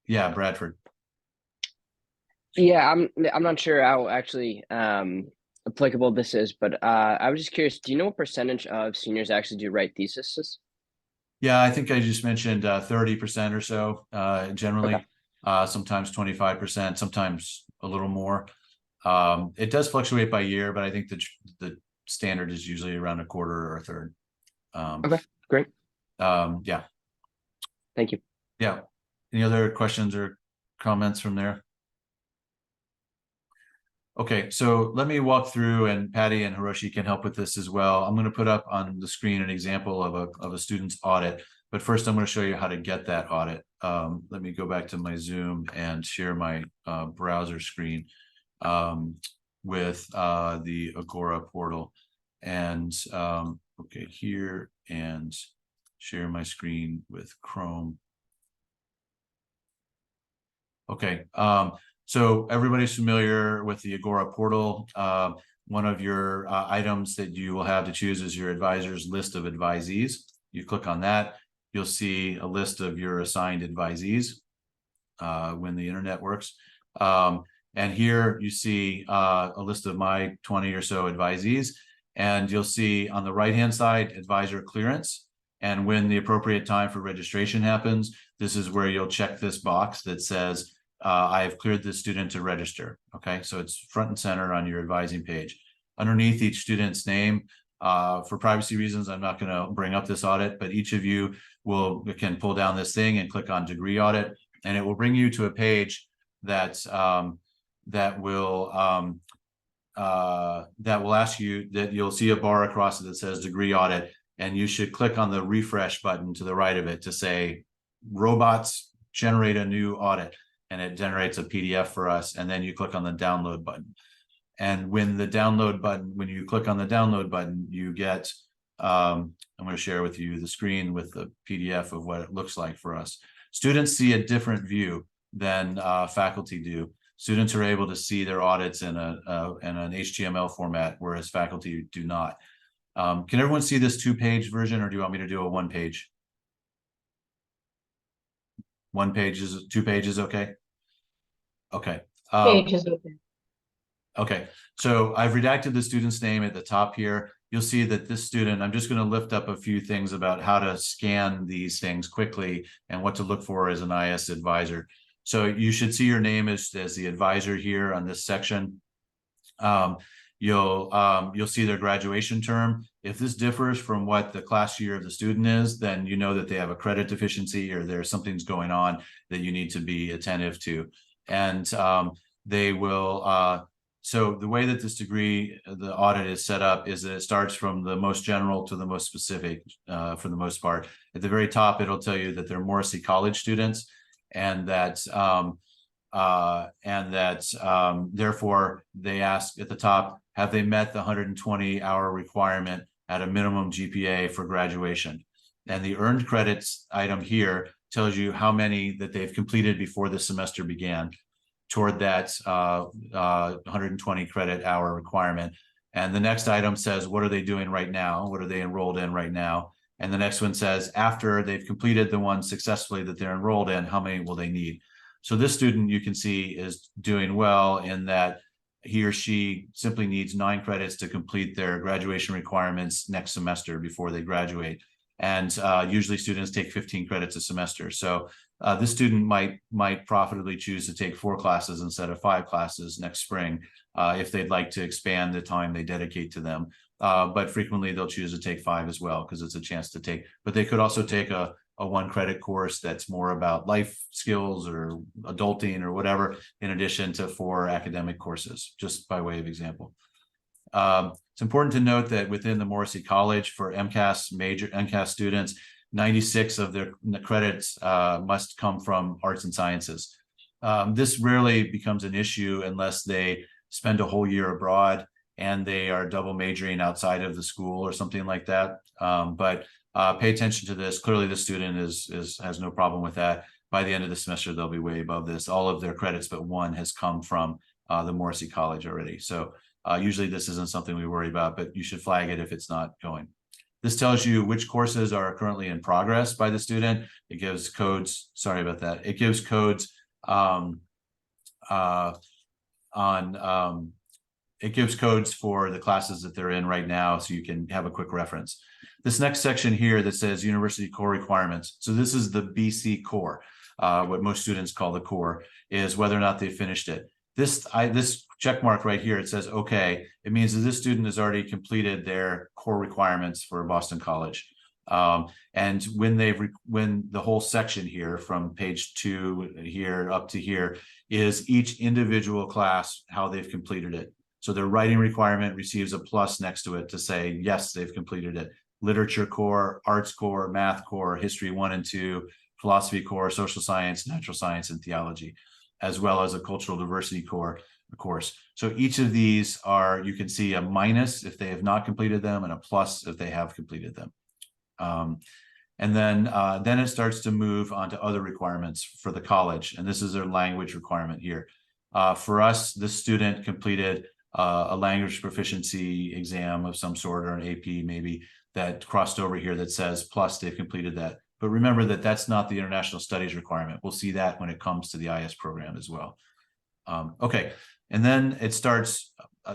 Yeah, Bradford. Yeah, I'm not sure how actually applicable this is, but I was just curious, do you know what percentage of seniors actually do write theses? Yeah, I think I just mentioned 30% or so, generally. Okay. Sometimes 25%, sometimes a little more. It does fluctuate by year, but I think the standard is usually around a quarter or a third. Okay, great. Yeah. Thank you. Yeah. Any other questions or comments from there? Okay, so let me walk through, and Patty and Hiroshi can help with this as well. I'm going to put up on the screen an example of a student's audit, but first I'm going to show you how to get that audit. Let me go back to my Zoom and share my browser screen with the Agora portal. And okay, here, and share my screen with Chrome. Okay, so everybody's familiar with the Agora portal. One of your items that you will have to choose is your advisor's list of advisees. You click on that, you'll see a list of your assigned advisees when the internet works. And here you see a list of my 20 or so advisees, and you'll see on the right-hand side, advisor clearance. And when the appropriate time for registration happens, this is where you'll check this box that says, I have cleared this student to register. Okay, so it's front and center on your advising page. Underneath each student's name, for privacy reasons, I'm not going to bring up this audit, but each of you can pull down this thing and click on degree audit, and it will bring you to a page that will ask you, that you'll see a bar across it that says degree audit, and you should click on the refresh button to the right of it to say robots generate a new audit. And it generates a PDF for us, and then you click on the download button. And when you click on the download button, you get, I'm going to share with you the screen with the PDF of what it looks like for us. Students see a different view than faculty do. Students are able to see their audits in an HTML format, whereas faculty do not. Can everyone see this 2-page version, or do you want me to do a 1-page? 1 page is 2 pages, okay? Okay. Pages open. Okay, so I've redacted the student's name at the top here. You'll see that this student, I'm just going to lift up a few things about how to scan these things quickly and what to look for as an IS advisor. So you should see your name as the advisor here on this section. You'll see their graduation term. If this differs from what the class year of the student is, then you know that they have a credit deficiency, or there's something's going on that you need to be attentive to. And they will, so the way that the audit is set up is that it starts from the most general to the most specific for the most part. At the very top, it'll tell you that they're Morrissey College students, and that therefore they ask at the top, have they met the 120-hour requirement at a minimum GPA for graduation? And the earned credits item here tells you how many that they've completed before the semester began toward that 120 credit hour requirement. And the next item says, what are they doing right now? What are they enrolled in right now? And the next one says, after they've completed the one successfully that they're enrolled in, how many will they need? So this student, you can see, is doing well in that he or she simply needs 9 credits to complete their graduation requirements next semester before they graduate. And usually students take 15 credits a semester. So this student might profitably choose to take 4 classes instead of 5 classes next spring, if they'd like to expand the time they dedicate to them. But frequently they'll choose to take 5 as well, because it's a chance to take, but they could also take a 1-credit course that's more about life skills or adulting or whatever, in addition to 4 academic courses, just by way of example. It's important to note that within the Morrissey College, for MCAS students, 96 of their credits must come from arts and sciences. This rarely becomes an issue unless they spend a whole year abroad and they are double majoring outside of the school or something like that. But pay attention to this. Clearly, the student has no problem with that. By the end of the semester, they'll be way above this. All of their credits but 1 has come from the Morrissey College already. So usually this isn't something we worry about, but you should flag it if it's not going. This tells you which courses are currently in progress by the student. It gives codes. Sorry about that. It gives codes it gives codes for the classes that they're in right now, so you can have a quick reference. This next section here that says University Core Requirements. So this is the BC Core, what most students call the core, is whether or not they finished it. This check mark right here, it says, okay, it means that this student has already completed their core requirements for Boston College. And when the whole section here from page 2 here up to here is each individual class, how they've completed it. So their writing requirement receives a plus next to it to say, yes, they've completed it. Literature core, arts core, math core, history 1 and 2, philosophy core, social science, natural science, and theology, as well as a cultural diversity core course. So each of these are, you can see a minus if they have not completed them and a plus if they have completed them. And then it starts to move on to other requirements for the college. And this is their language requirement here. For us, this student completed a language proficiency exam of some sort, or an AP maybe, that crossed over here that says plus they've completed that. But remember that that's not the international studies requirement. We'll see that when it comes to the IS program as well. Okay, and then it starts,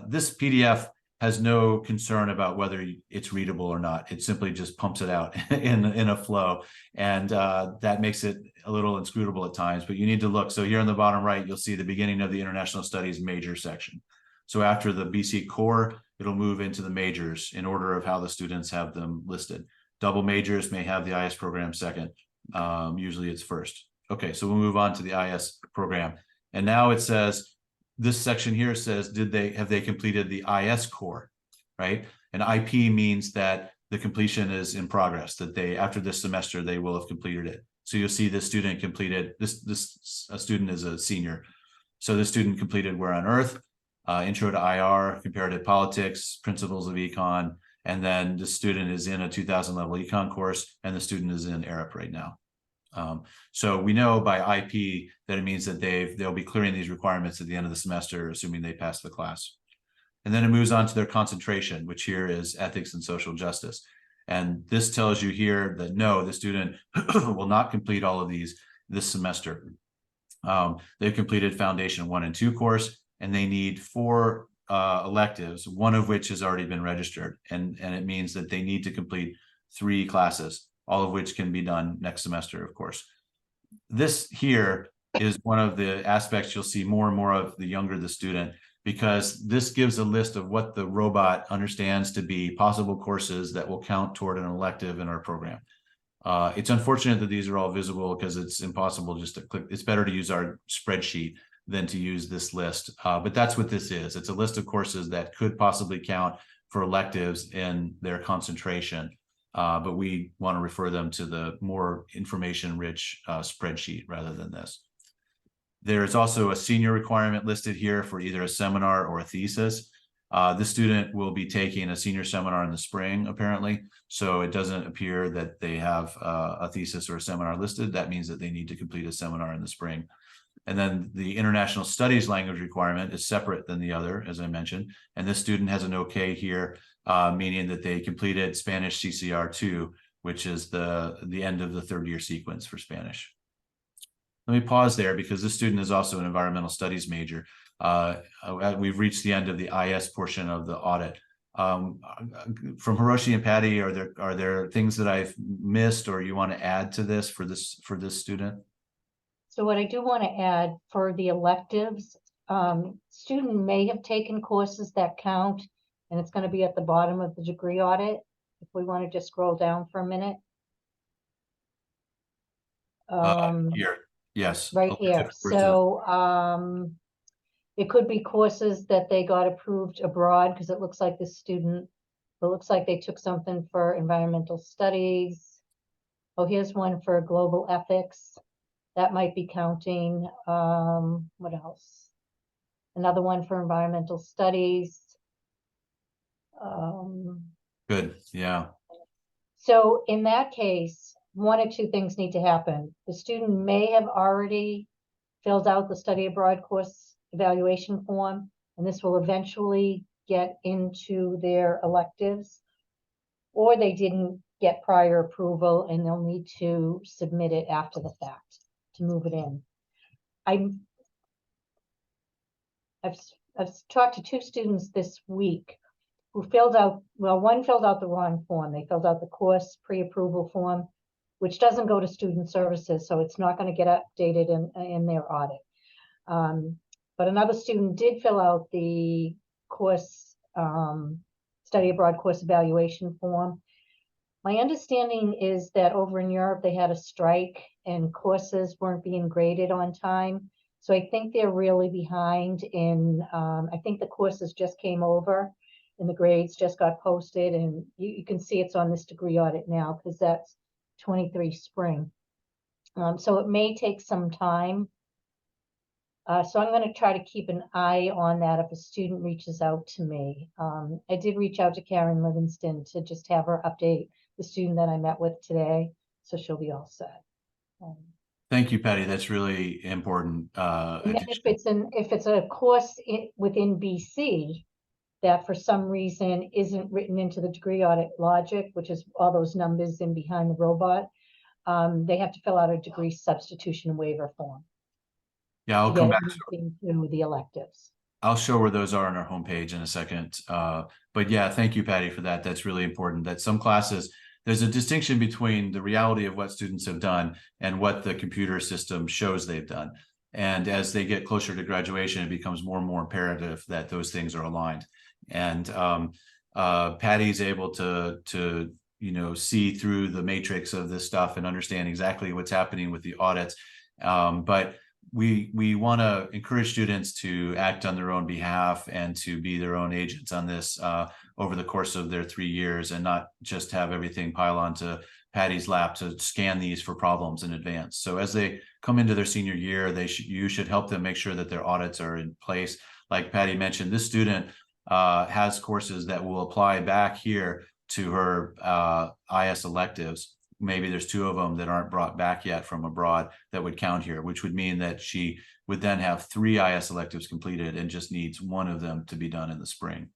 this PDF has no concern about whether it's readable or not. It simply just pumps it out in a flow. And that makes it a little inscrutable at times, but you need to look. So here on the bottom right, you'll see the beginning of the international studies major section. So after the BC core, it'll move into the majors in order of how the students have them listed. Double majors may have the IS program second. Usually it's first. Okay, so we'll move on to the IS program. And now it says, this section here says, have they completed the IS core, right? And IP means that the completion is in progress, that after this semester, they will have completed it. So you'll see this student completed, a student is a senior. So this student completed Where on Earth, Intro to IR, Comparative Politics, Principles of Econ, and then the student is in a 2000 level econ course, and the student is in ARIP right now. So we know by IP that it means that they'll be clearing these requirements at the end of the semester, assuming they pass the class. And then it moves on to their concentration, which here is ethics and social justice. And this tells you here that no, the student will not complete all of these this semester. They've completed Foundation 1 and 2 course, and they need 4 electives, one of which has already been registered. And it means that they need to complete 3 classes, all of which can be done next semester, of course. This here is one of the aspects you'll see more and more of the younger the student, because this gives a list of what the robot understands to be possible courses that will count toward an elective in our program. It's unfortunate that these are all visible because it's impossible just to click. It's better to use our spreadsheet than to use this list. But that's what this is. It's a list of courses that could possibly count for electives in their concentration. But we want to refer them to the more information-rich spreadsheet rather than this. There is also a senior requirement listed here for either a seminar or a thesis. This student will be taking a senior seminar in the spring, apparently. So it doesn't appear that they have a thesis or a seminar listed. That means that they need to complete a seminar in the spring. And then the international studies language requirement is separate than the other, as I mentioned. And this student has an okay here, meaning that they completed Spanish CCR 2, which is the end of the 3rd year sequence for Spanish. Let me pause there because this student is also an environmental studies major. We've reached the end of the IS portion of the audit. From Hiroshi and Patty, are there things that I've missed or you want to add to this for this student? So what I do want to add for the electives, student may have taken courses that count, and it's going to be at the bottom of the degree audit. If we want to just scroll down for a minute. Here, yes. Right Elective here. courses. So, it could be courses that they got approved abroad, because it looks like this student, it looks like they took something for environmental studies. Oh, here's one for global ethics. That might be counting. What else? Another one for environmental studies. Good, yeah. So in that case, one or two things need to happen. The student may have already filled out the study abroad course evaluation form, and this will eventually get into their electives. Or they didn't get prior approval and they'll need to submit it after the fact to move it in. I've talked to two students this week who filled out, well, one filled out the wrong form. They filled out the course pre-approval form, which doesn't go to student services, so it's not going to get updated in their audit. But another student did fill out the course, study abroad course evaluation form. My understanding is that over in Europe, they had a strike and courses weren't being graded on time. So I think they're really behind in, I think the courses just came over and the grades just got posted, and you can see it's on this degree audit now because that's 23 spring. So it may take some time. So I'm going to try to keep an eye on that if a student reaches out to me. I did reach out to Karen Livingston to just have her update the student that I met with today, so she'll be all set. Thank you, Patty. That's really important. And then if it's a course within BC that for some reason isn't written into the degree audit logic, which is all those numbers in behind the robot, they have to fill out a degree substitution waiver form. Yeah, I'll come back into the electives. I'll show where those are on our homepage in a second. But yeah, thank you, Patty, for that. That's really important. That some classes, there's a distinction between the reality of what students have done and what the computer system shows they've done. And as they get closer to graduation, it becomes more and more imperative that those things are aligned. And Patty's able to see through the matrix of this stuff and understand exactly what's happening with the audits. But we want to encourage students to act on their own behalf and to be their own agents on this over the course of their 3 years, and not just have everything pile onto Patty's lap to scan these for problems in advance. So as they come into their senior year, you should help them make sure that their audits are in place. Like Patty mentioned, this student has courses that will apply back here to her IS electives. Maybe there's 2 of them that aren't brought back yet from abroad that would count here, which would mean that she would then have 3 IS electives completed and just needs 1 of them to be done in the spring.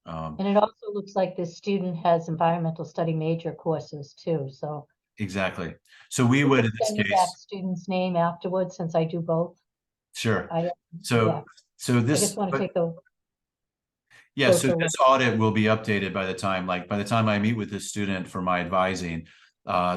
And it also looks like this student has environmental study major courses too, so. Exactly. So we would, in this Send me case, that student's name afterwards, since I do both. sure. Yeah. So I this, just want to take the, yeah, go so through this audit will be updated by the time I meet with this student for my advising.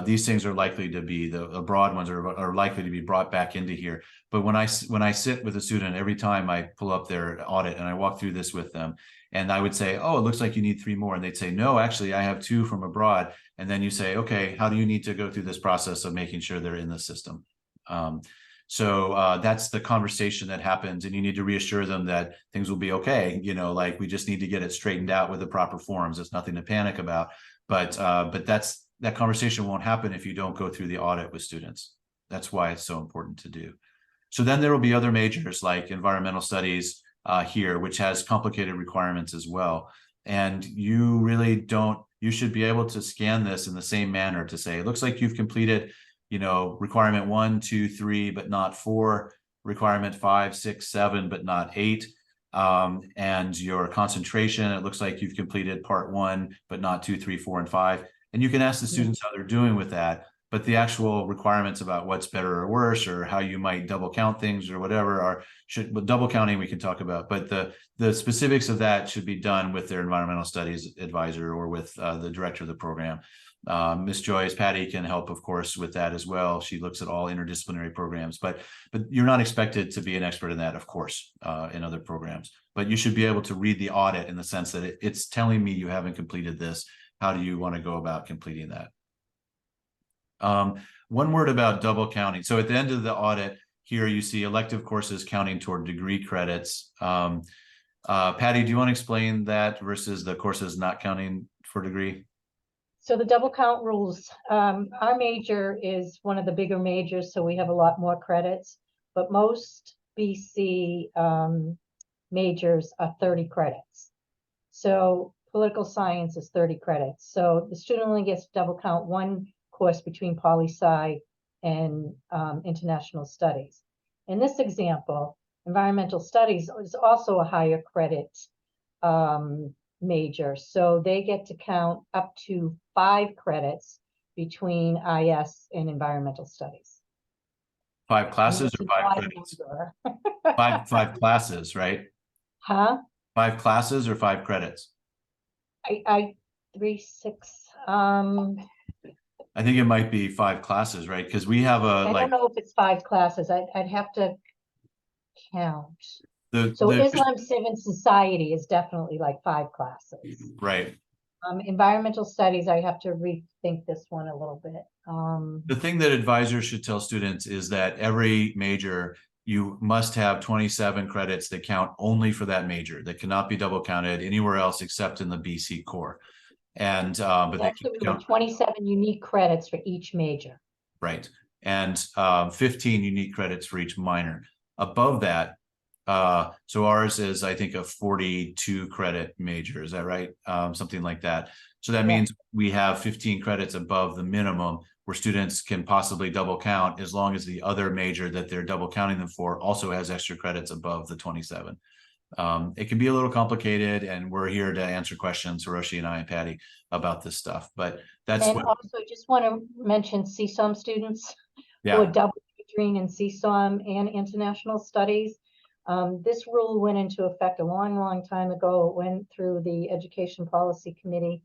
These things are likely to be, the broad ones are likely to be brought back into here. But when I sit with a student, every time I pull up their audit and I walk through this with them, and I would say, oh, it looks like you need 3 more. And they'd say, no, actually, I have 2 from abroad. And then you say, okay, how do you need to go through this process of making sure they're in the system? So that's the conversation that happens, and you need to reassure them that things will be okay. Like we just need to get it straightened out with the proper forms. It's nothing to panic about. But that conversation won't happen if you don't go through the audit with students. That's why it's so important to do. So then there will be other majors like environmental studies here, which has complicated requirements as well. And you should be able to scan this in the same manner to say, it looks like you've completed, requirement 1, 2, 3, but not 4, requirement 5, 6, 7, but not 8. And your concentration, it looks like you've completed part 1, but not 2, 3, 4, and 5. And you can ask the students how they're doing with that, but the actual requirements about what's better or worse, or how you might double count things or whatever double counting we can talk about, but the specifics of that should be done with their environmental studies advisor or with the director of the program. Ms. Joyce, Patty can help, of course, with that as well. She looks at all interdisciplinary programs, but you're not expected to be an expert in that, of course, in other programs. But you should be able to read the audit in the sense that it's telling me you haven't completed this. How do you want to go about completing that? One word about double counting. So at the end of the audit here, you see elective courses counting toward degree credits. Patty, do you want to explain that versus the courses not counting for degree? So the double count rules, our major is one of the bigger majors, so we have a lot more credits, but most BC majors are 30 credits. So political science is 30 credits. So the student only gets to double count one course between poli-sci and international studies. In this example, environmental studies is also a higher credit major. So they get to count up to 5 credits between IS and environmental studies. 5 classes or And 5 this is credits? why I'm- Five classes, right? Huh? 5 classes or 5 credits? 3, 6, I think it might be 5 classes, right? Because we have I a don't know if it's 5 classes. I'd have to count. So the Islam Civic Society is definitely like 5 classes. right. Environmental studies, I have to rethink this one a little bit. The thing that advisors should tell students is that every major, you must have 27 credits that count only for that major, that cannot be double counted anywhere else except in the BC core. And but they Actually, can we have count, 27 unique credits for each major. right, and 15 unique credits for each minor. Above that, so ours is, I think, a 42 credit major. Is that right? Something like that. So that Yeah. means we have 15 credits above the minimum where students can possibly double count as long as the other major that they're double counting them for also has extra credits above the 27. It can be a little complicated, and we're here to answer questions, Hiroshi and I and Patty, about this stuff. But that's And what, also, just want to mention CSOM students who are yeah, double majoring in CSOM and international studies. This rule went into effect a long time ago. It went through the Education Policy Committee.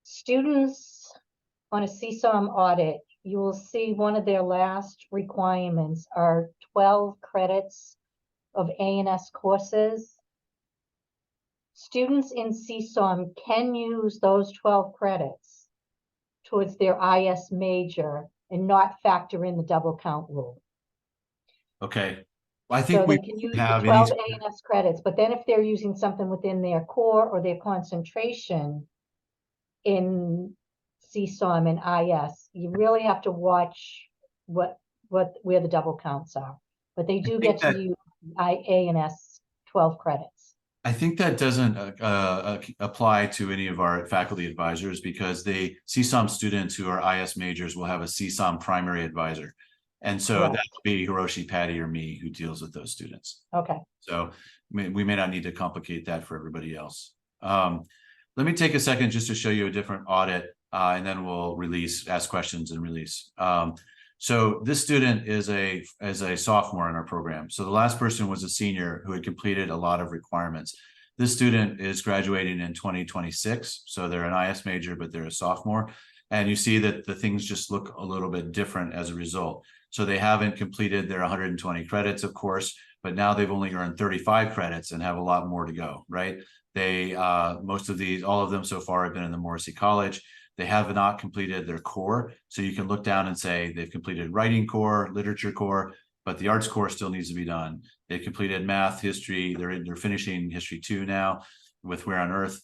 Students on a CSOM audit, you will see one of their last requirements are 12 credits of A&S courses. Students in CSOM can use those 12 credits towards their IS major and not factor in the double count rule. okay. I So think we they can use the have 12 any, A&S credits, but then if they're using something within their core or their concentration in CSOM and IS, you really have to watch where the double counts are. But they do think get to that- use A&S 12 credits. I think that doesn't apply to any of our faculty advisors, because the CSOM students who are IS majors will have a CSOM primary advisor. And so Correct. that will be Hiroshi, Patty, or me who deals with those students. Okay. So we may not need to complicate that for everybody else. Let me take a second just to show you a different audit, and then we'll ask questions and release. So this student is a sophomore in our program. So the last person was a senior who had completed a lot of requirements. This student is graduating in 2026. So they're an IS major, but they're a sophomore. And you see that the things just look a little bit different as a result. So they haven't completed their 120 credits, of course, but now they've only earned 35 credits and have a lot more to go, right? They, all of them so far have been in the Morrissey College. They have not completed their core. So you can look down and say they've completed writing core, literature core, but the arts core still needs to be done. They completed math, history. They're finishing history 2 now with Where on Earth.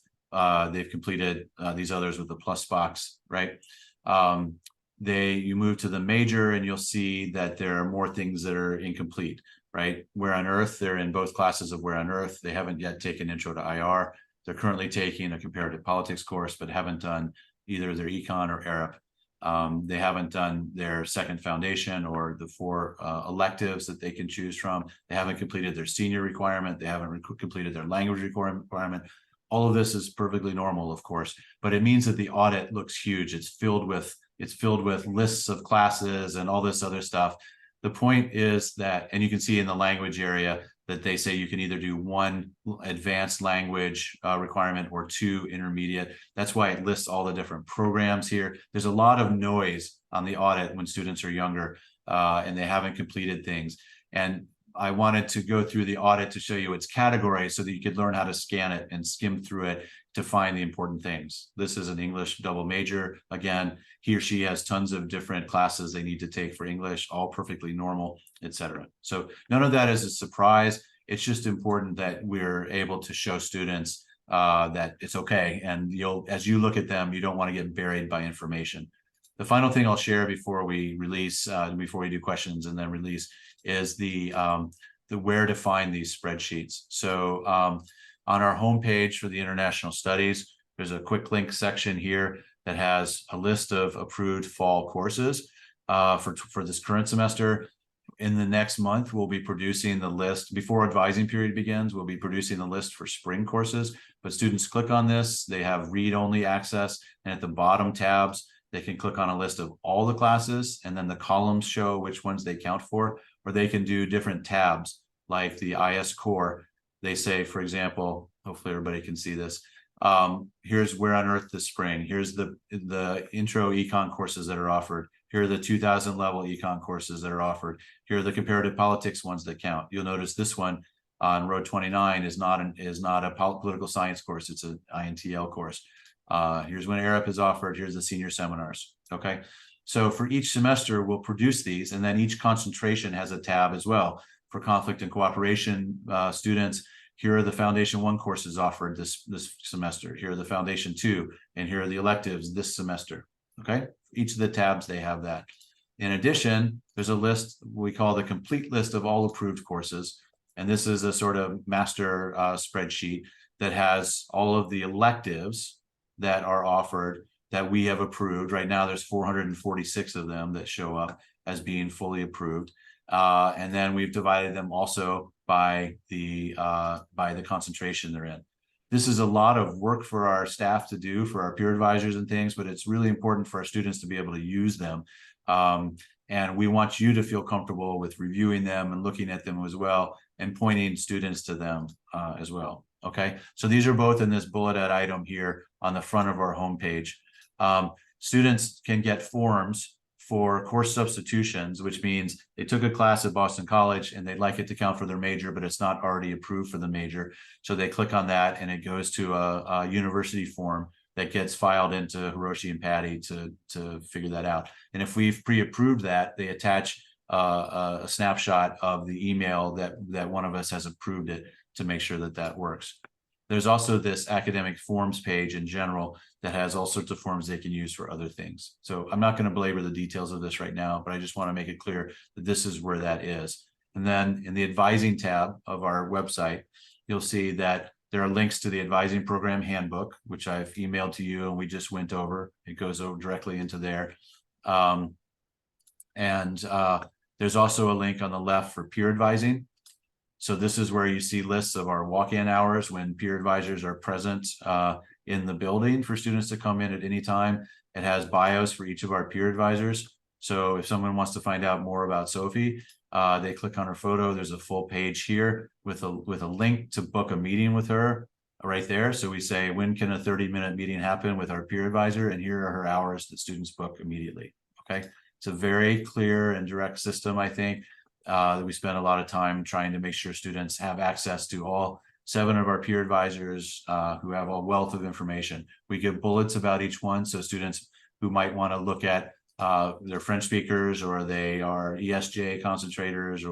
They've completed these others with the plus box, right? You move to the major and you'll see that there are more things that are incomplete, right? Where on Earth, they're in both classes of Where on Earth. They haven't yet taken Intro to IR. They're currently taking a comparative politics course, but haven't done either their econ or Arab. They haven't done their second foundation or the 4 electives that they can choose from. They haven't completed their senior requirement. They haven't completed their language requirement. All of this is perfectly normal, of course, but it means that the audit looks huge. It's filled with lists of classes and all this other stuff. The point is that, and you can see in the language area, that they say you can either do one advanced language requirement or two intermediate. That's why it lists all the different programs here. There's a lot of noise on the audit when students are younger and they haven't completed things. And I wanted to go through the audit to show you its categories so that you could learn how to scan it and skim through it to find the important things. This is an English double major. Again, he or she has tons of different classes they need to take for English, all perfectly normal, etc. So none of that is a surprise. It's just important that we're able to show students that it's okay. And as you look at them, you don't want to get buried by information. The final thing I'll share before we release, before we do questions and then release, is the where to find these spreadsheets. So on our homepage for the international studies, there's a quick link section here that has a list of approved fall courses for this current semester. In the next month, we'll be producing the list before advising period begins. We'll be producing the list for spring courses, but students click on this, they have read-only access, and at the bottom tabs, they can click on a list of all the classes, and then the columns show which ones they count for, or they can do different tabs like the IS core. They say, for example, hopefully everybody can see this. Here's Where on Earth this spring. Here's the intro econ courses that are offered. Here are the 2000 level econ courses that are offered. Here are the comparative politics ones that count. You'll notice this one on row 29 is not a political science course. It's an INTL course. Here's when Arab is offered. Here's the senior seminars. Okay. So for each semester, we'll produce these, and then each concentration has a tab as well. For conflict and cooperation students, here are the Foundation 1 courses offered this semester. Here are the Foundation 2, and here are the electives this semester. Okay, each of the tabs, they have that. In addition, there's a list we call the complete list of all approved courses. And this is a sort of master spreadsheet that has all of the electives that are offered that we have approved. Right now, there's 446 of them that show up as being fully approved. And then we've divided them also by the concentration they're in. This is a lot of work for our staff to do, for our peer advisors and things, but it's really important for our students to be able to use them. And we want you to feel comfortable with reviewing them and looking at them as well and pointing students to them as well. Okay, so these are both in this bulleted item here on the front of our homepage. Students can get forms for course substitutions, which means they took a class at Boston College and they'd like it to count for their major, but it's not already approved for the major. So they click on that and it goes to a university form that gets filed into Hiroshi and Patty to figure that out. And if we've pre-approved that, they attach a snapshot of the email that one of us has approved it to make sure that that works. There's also this academic forms page in general that has all sorts of forms they can use for other things. So I'm not going to belabor the details of this right now, but I just want to make it clear that this is where that is. And then in the advising tab of our website, you'll see that there are links to the advising program handbook, which I've emailed to you and we just went over. It goes over directly into there. There's also a link on the left for peer advising. So this is where you see lists of our walk-in hours when peer advisors are present in the building for students to come in at any time. It has bios for each of our peer advisors. So if someone wants to find out more about Sophie, they click on her photo. There's a full page here with a link to book a meeting with her right there. So we say, when can a 30-minute meeting happen with our peer advisor? And here are her hours that students book immediately. Okay, it's a very clear and direct system, I think. We spend a lot of time trying to make sure students have access to all 7 of our peer advisors who have a wealth of information. We give bullets about each one, so students who might want to look at their French speakers, or they are ESJ concentrators,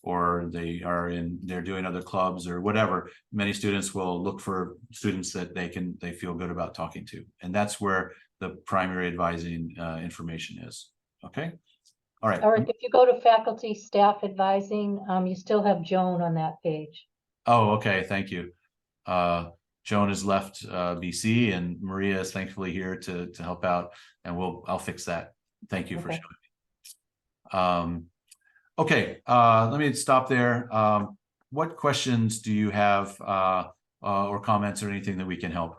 or they're doing other clubs or whatever. Many students will look for students that they feel good about talking to, and that's where the primary advising information is. Okay. All right. Eric, if you go to faculty staff advising, you still have Joan on that page. Oh, okay. Thank you. Joan has left BC, and Maria is thankfully here to help out, and I'll fix that. Thank you for showing me. Okay, let me stop there. What questions do you have or comments or anything that we can help?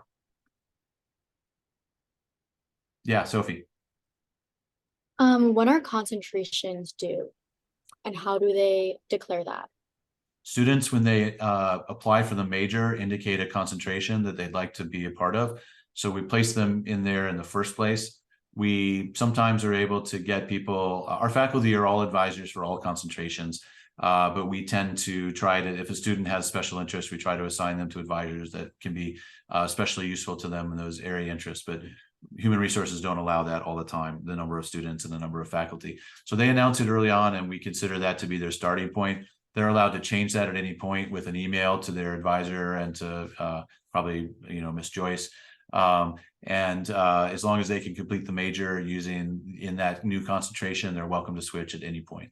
Yeah, Sophie. When are concentrations due, and how do they declare that? Students, when they apply for the major, indicate a concentration that they'd like to be a part of. So we place them in there in the first place. We sometimes are able to get people, our faculty are all advisors for all concentrations. But we tend to try to, if a student has special interest, we try to assign them to advisors that can be especially useful to them in those area interests. But human resources don't allow that all the time, the number of students and the number of faculty. So they announce it early on, and we consider that to be their starting point. They're allowed to change that at any point with an email to their advisor and to probably, Miss Joyce. As long as they can complete the major using in that new concentration, they're welcome to switch at any point.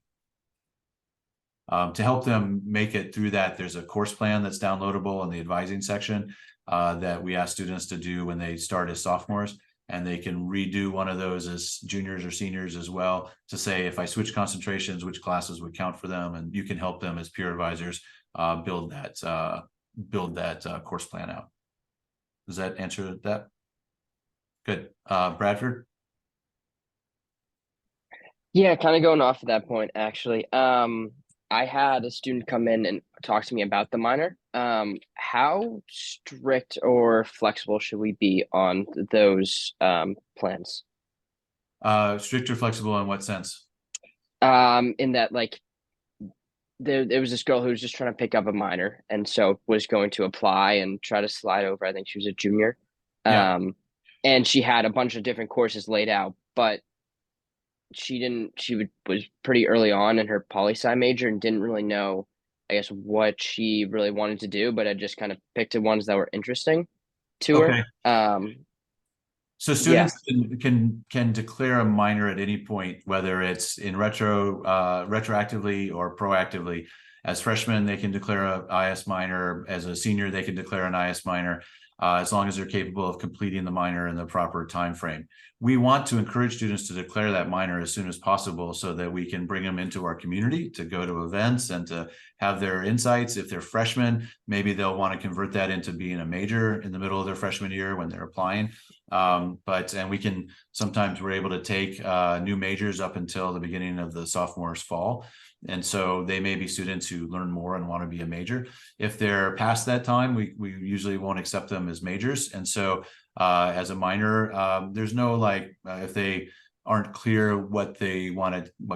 To help them make it through that, there's a course plan that's downloadable in the advising section that we ask students to do when they start as sophomores, and they can redo one of those as juniors or seniors as well, to say, if I switch concentrations, which classes would count for them, and you can help them as peer advisors build that course plan out. Does that answer that? Good. Bradford? Yeah, kind of going off of that point, actually. I had a student come in and talk to me about the minor. How strict or flexible should we be on those plans? Strict or flexible in what sense? In that, like, there was this girl who was just trying to pick up a minor, and so was going to apply and try to slide over. I think she was a junior. Yeah. And she had a bunch of different courses laid out, but was pretty early on in her poli-sci major and didn't really know, I guess, what she really wanted to do, but had just kind of picked the ones that were interesting to Okay. her. So students can declare a minor at any point, whether it's in retroactively or proactively. As freshmen, they can declare a IS minor. As a senior, they can declare an IS minor, as long as they're capable of completing the minor in the proper time frame. We want to encourage students to declare that minor as soon as possible so that we can bring them into our community to go to events and to have their insights. If they're freshmen, maybe they'll want to convert that into being a major in the middle of their freshman year when they're applying. And we can, sometimes we're able to take new majors up until the beginning of the sophomore's fall. And so they may be students who learn more and want to be a major. If they're past that time, we usually won't accept them as majors. And so as a minor, there's no if they aren't clear what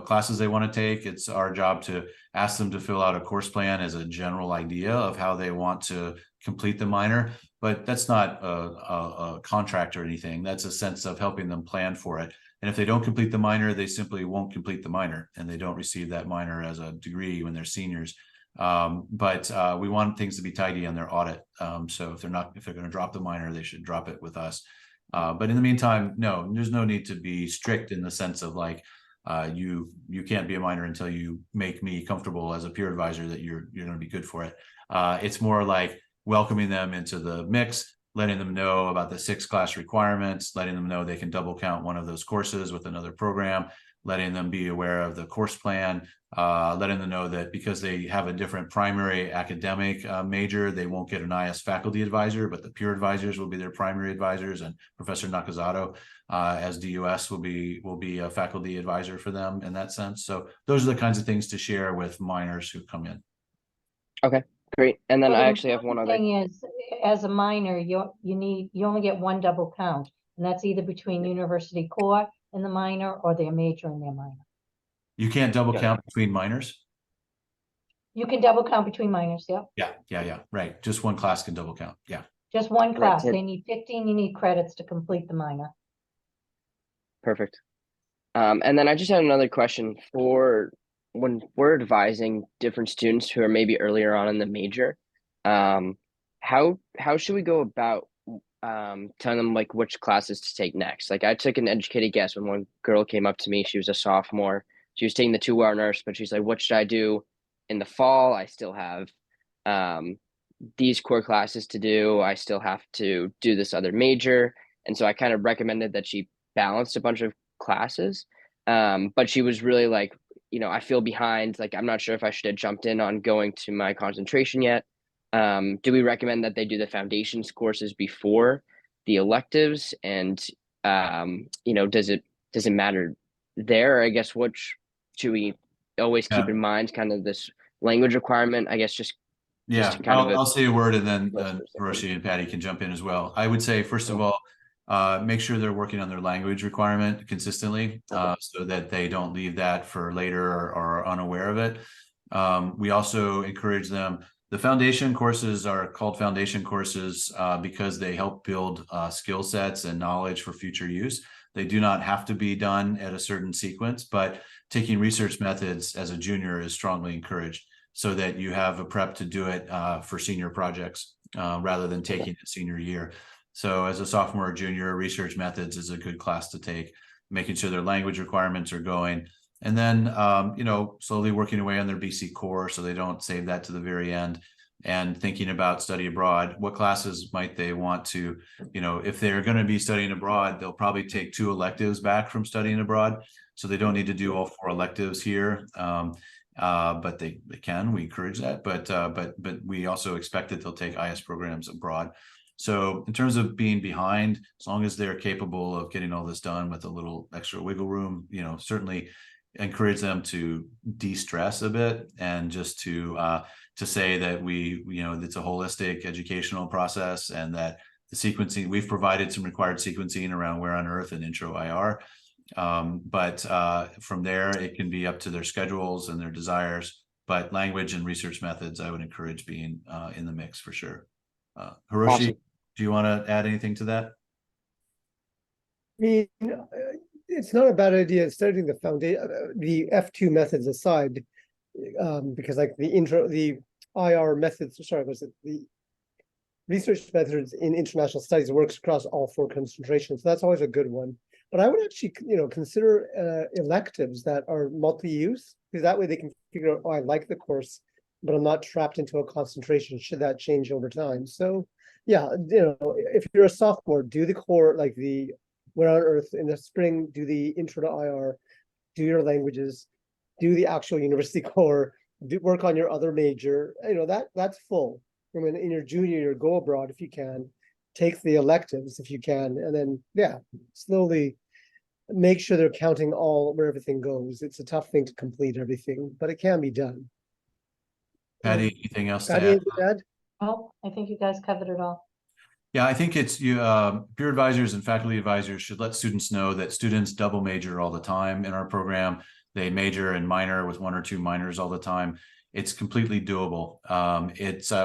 classes they want to take, it's our job to ask them to fill out a course plan as a general idea of how they want to complete the minor. But that's not a contract or anything. That's a sense of helping them plan for it. And if they don't complete the minor, they simply won't complete the minor, and they don't receive that minor as a degree when they're seniors. But we want things to be tidy on their audit. So if they're going to drop the minor, they should drop it with us. But in the meantime, no, there's no need to be strict in the sense of you can't be a minor until you make me comfortable as a peer advisor that you're going to be good for it. It's more like welcoming them into the mix, letting them know about the 6 class requirements, letting them know they can double count one of those courses with another program, letting them be aware of the course plan, letting them know that because they have a different primary academic major, they won't get an IS faculty advisor, but the peer advisors will be their primary advisors, and Professor Nakazato as DUS will be a faculty advisor for them in that sense. So those are the kinds of things to share with minors who come in. Okay, great. And then Well, I the actually have one other. Thing is, as a minor, you only get one double count, and that's either between university core and the minor or their major and their minor. You can't double Yeah. count between minors? You can double count between minors, yep. Yeah, right. Just one class can double count. Yeah. Just one Right, class. so- They need 15 unique credits to complete the minor. Perfect. And then I just had another question for when we're advising different students who are maybe earlier on in the major. How should we go about telling them which classes to take next? I took an educated guess when one girl came up to me. She was a sophomore. She was taking the 2-hour nurse, but she's like, "What should I do in the fall? I still have these core classes to do. I still have to do this other major." And so I kind of recommended that she balanced a bunch of classes. But she was really like, I feel behind. I'm not sure if I should have jumped in on going to my concentration yet. Do we recommend that they do the foundations courses before the electives? And does it matter there? I guess what should we always keep in mind? Kind of this language requirement, I guess just Yeah, to kind of I'll say a word and then Yes, for a second. Hiroshi and Patty can jump in as well. I would say, first of all, make sure they're working on their language requirement consistently, so that they don't leave that for later or are unaware of it. We also encourage them. The foundation courses are called foundation courses because they help build skill sets and knowledge for future use. They do not have to be done at a certain sequence, but taking research methods as a junior is strongly encouraged, so that you have a prep to do it for senior projects rather than taking it senior year. So as a sophomore or junior, research methods is a good class to take, making sure their language requirements are going. And then, you know, slowly working away on their BC core so they don't save that to the very end, and thinking about study abroad. What classes might they want to, you know, if they're going to be studying abroad, they'll probably take 2 electives back from studying abroad. So they don't need to do all 4 electives here. But they can, we encourage that, but we also expect that they'll take IS programs abroad. So in terms of being behind, as long as they're capable of getting all this done with a little extra wiggle room, you know, certainly encourage them to de-stress a bit, and just to say that we, you know, it's a holistic educational process, and that the sequencing, we've provided some required sequencing around Where on Earth and Intro IR. But from there, it can be up to their schedules and their desires. But language and research methods, I would encourage being in the mix for sure. Hiroshi, Awesome. do you want to add anything to that? I mean, it's not a bad idea studying the foundation, the F2 methods aside, because like the IR methods, sorry, was it the research methods in international studies works across all 4 concentrations. So that's always a good one. But I would actually, you know, consider electives that are multi-use, because that way they can figure out, oh, I like the course, but I'm not trapped into a concentration should that change over time. So yeah, you know, if you're a sophomore, do the core, like the Where on Earth. In the spring, do the Intro to IR, do your languages, do the actual university core, work on your other major. You know, that's full. And when in your junior year, go abroad if you can, take the electives if you can, and then yeah, slowly make sure they're counting all where everything goes. It's a tough thing to complete everything, but it can be done. Patty, anything else to Patty, add? anything to add? Oh, I think you guys covered it all. Yeah, I think it's you. Peer advisors and faculty advisors should let students know that students double major all the time in our program. They major and minor with 1 or 2 minors all the time. It's completely doable.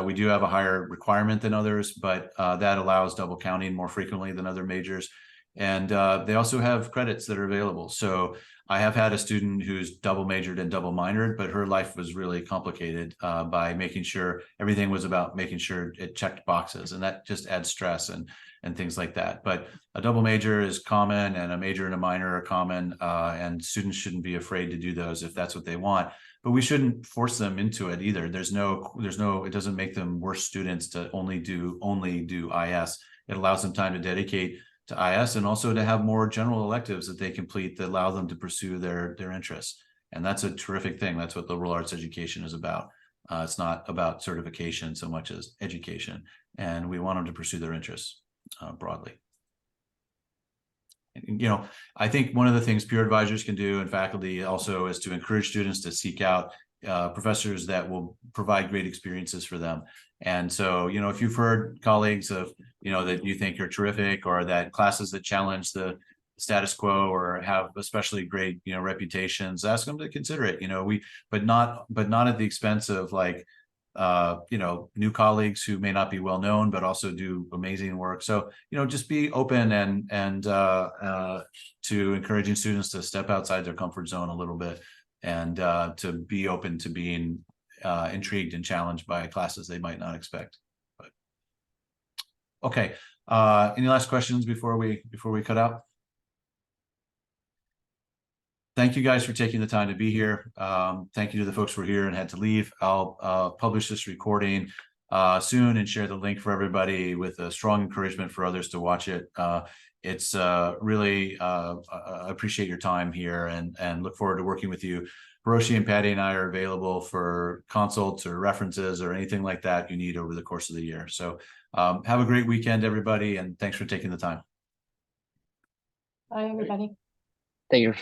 We do have a higher requirement than others, but that allows double counting more frequently than other majors. And they also have credits that are available. So I have had a student who's double majored and double minored, but her life was really complicated by making sure everything was about making sure it checked boxes, and that just adds stress and things like that. But a double major is common, and a major and a minor are common, and students shouldn't be afraid to do those if that's what they want. But we shouldn't force them into it either. It doesn't make them worse students to only do IS. It allows them time to dedicate to IS, and also to have more general electives that they complete that allow them to pursue their interests. And that's a terrific thing. That's what liberal arts education is about. It's not about certification so much as education, and we want them to pursue their interests broadly. And, you know, I think one of the things peer advisors can do, and faculty also, is to encourage students to seek out professors that will provide great experiences for them. And so, you know, if you've heard colleagues of, you know, that you think are terrific, or that classes that challenge the status quo or have especially great, you know, reputations, ask them to consider it. You know, but not at the expense of, like, you know, new colleagues who may not be well known, but also do amazing work. So, you know, just be open and to encouraging students to step outside their comfort zone a little bit, and to be open to being intrigued and challenged by classes they might not expect. But okay, any last questions before we cut out? Thank you guys for taking the time to be here. Thank you to the folks who were here and had to leave. I'll publish this recording soon and share the link for everybody, with a strong encouragement for others to watch it. It's really I appreciate your time here, and look forward to working with you. Hiroshi and Patty and I are available for consults or references or anything like that you need over the course of the year. So have a great weekend, everybody, and thanks for taking the time. Bye, everybody. Thank you.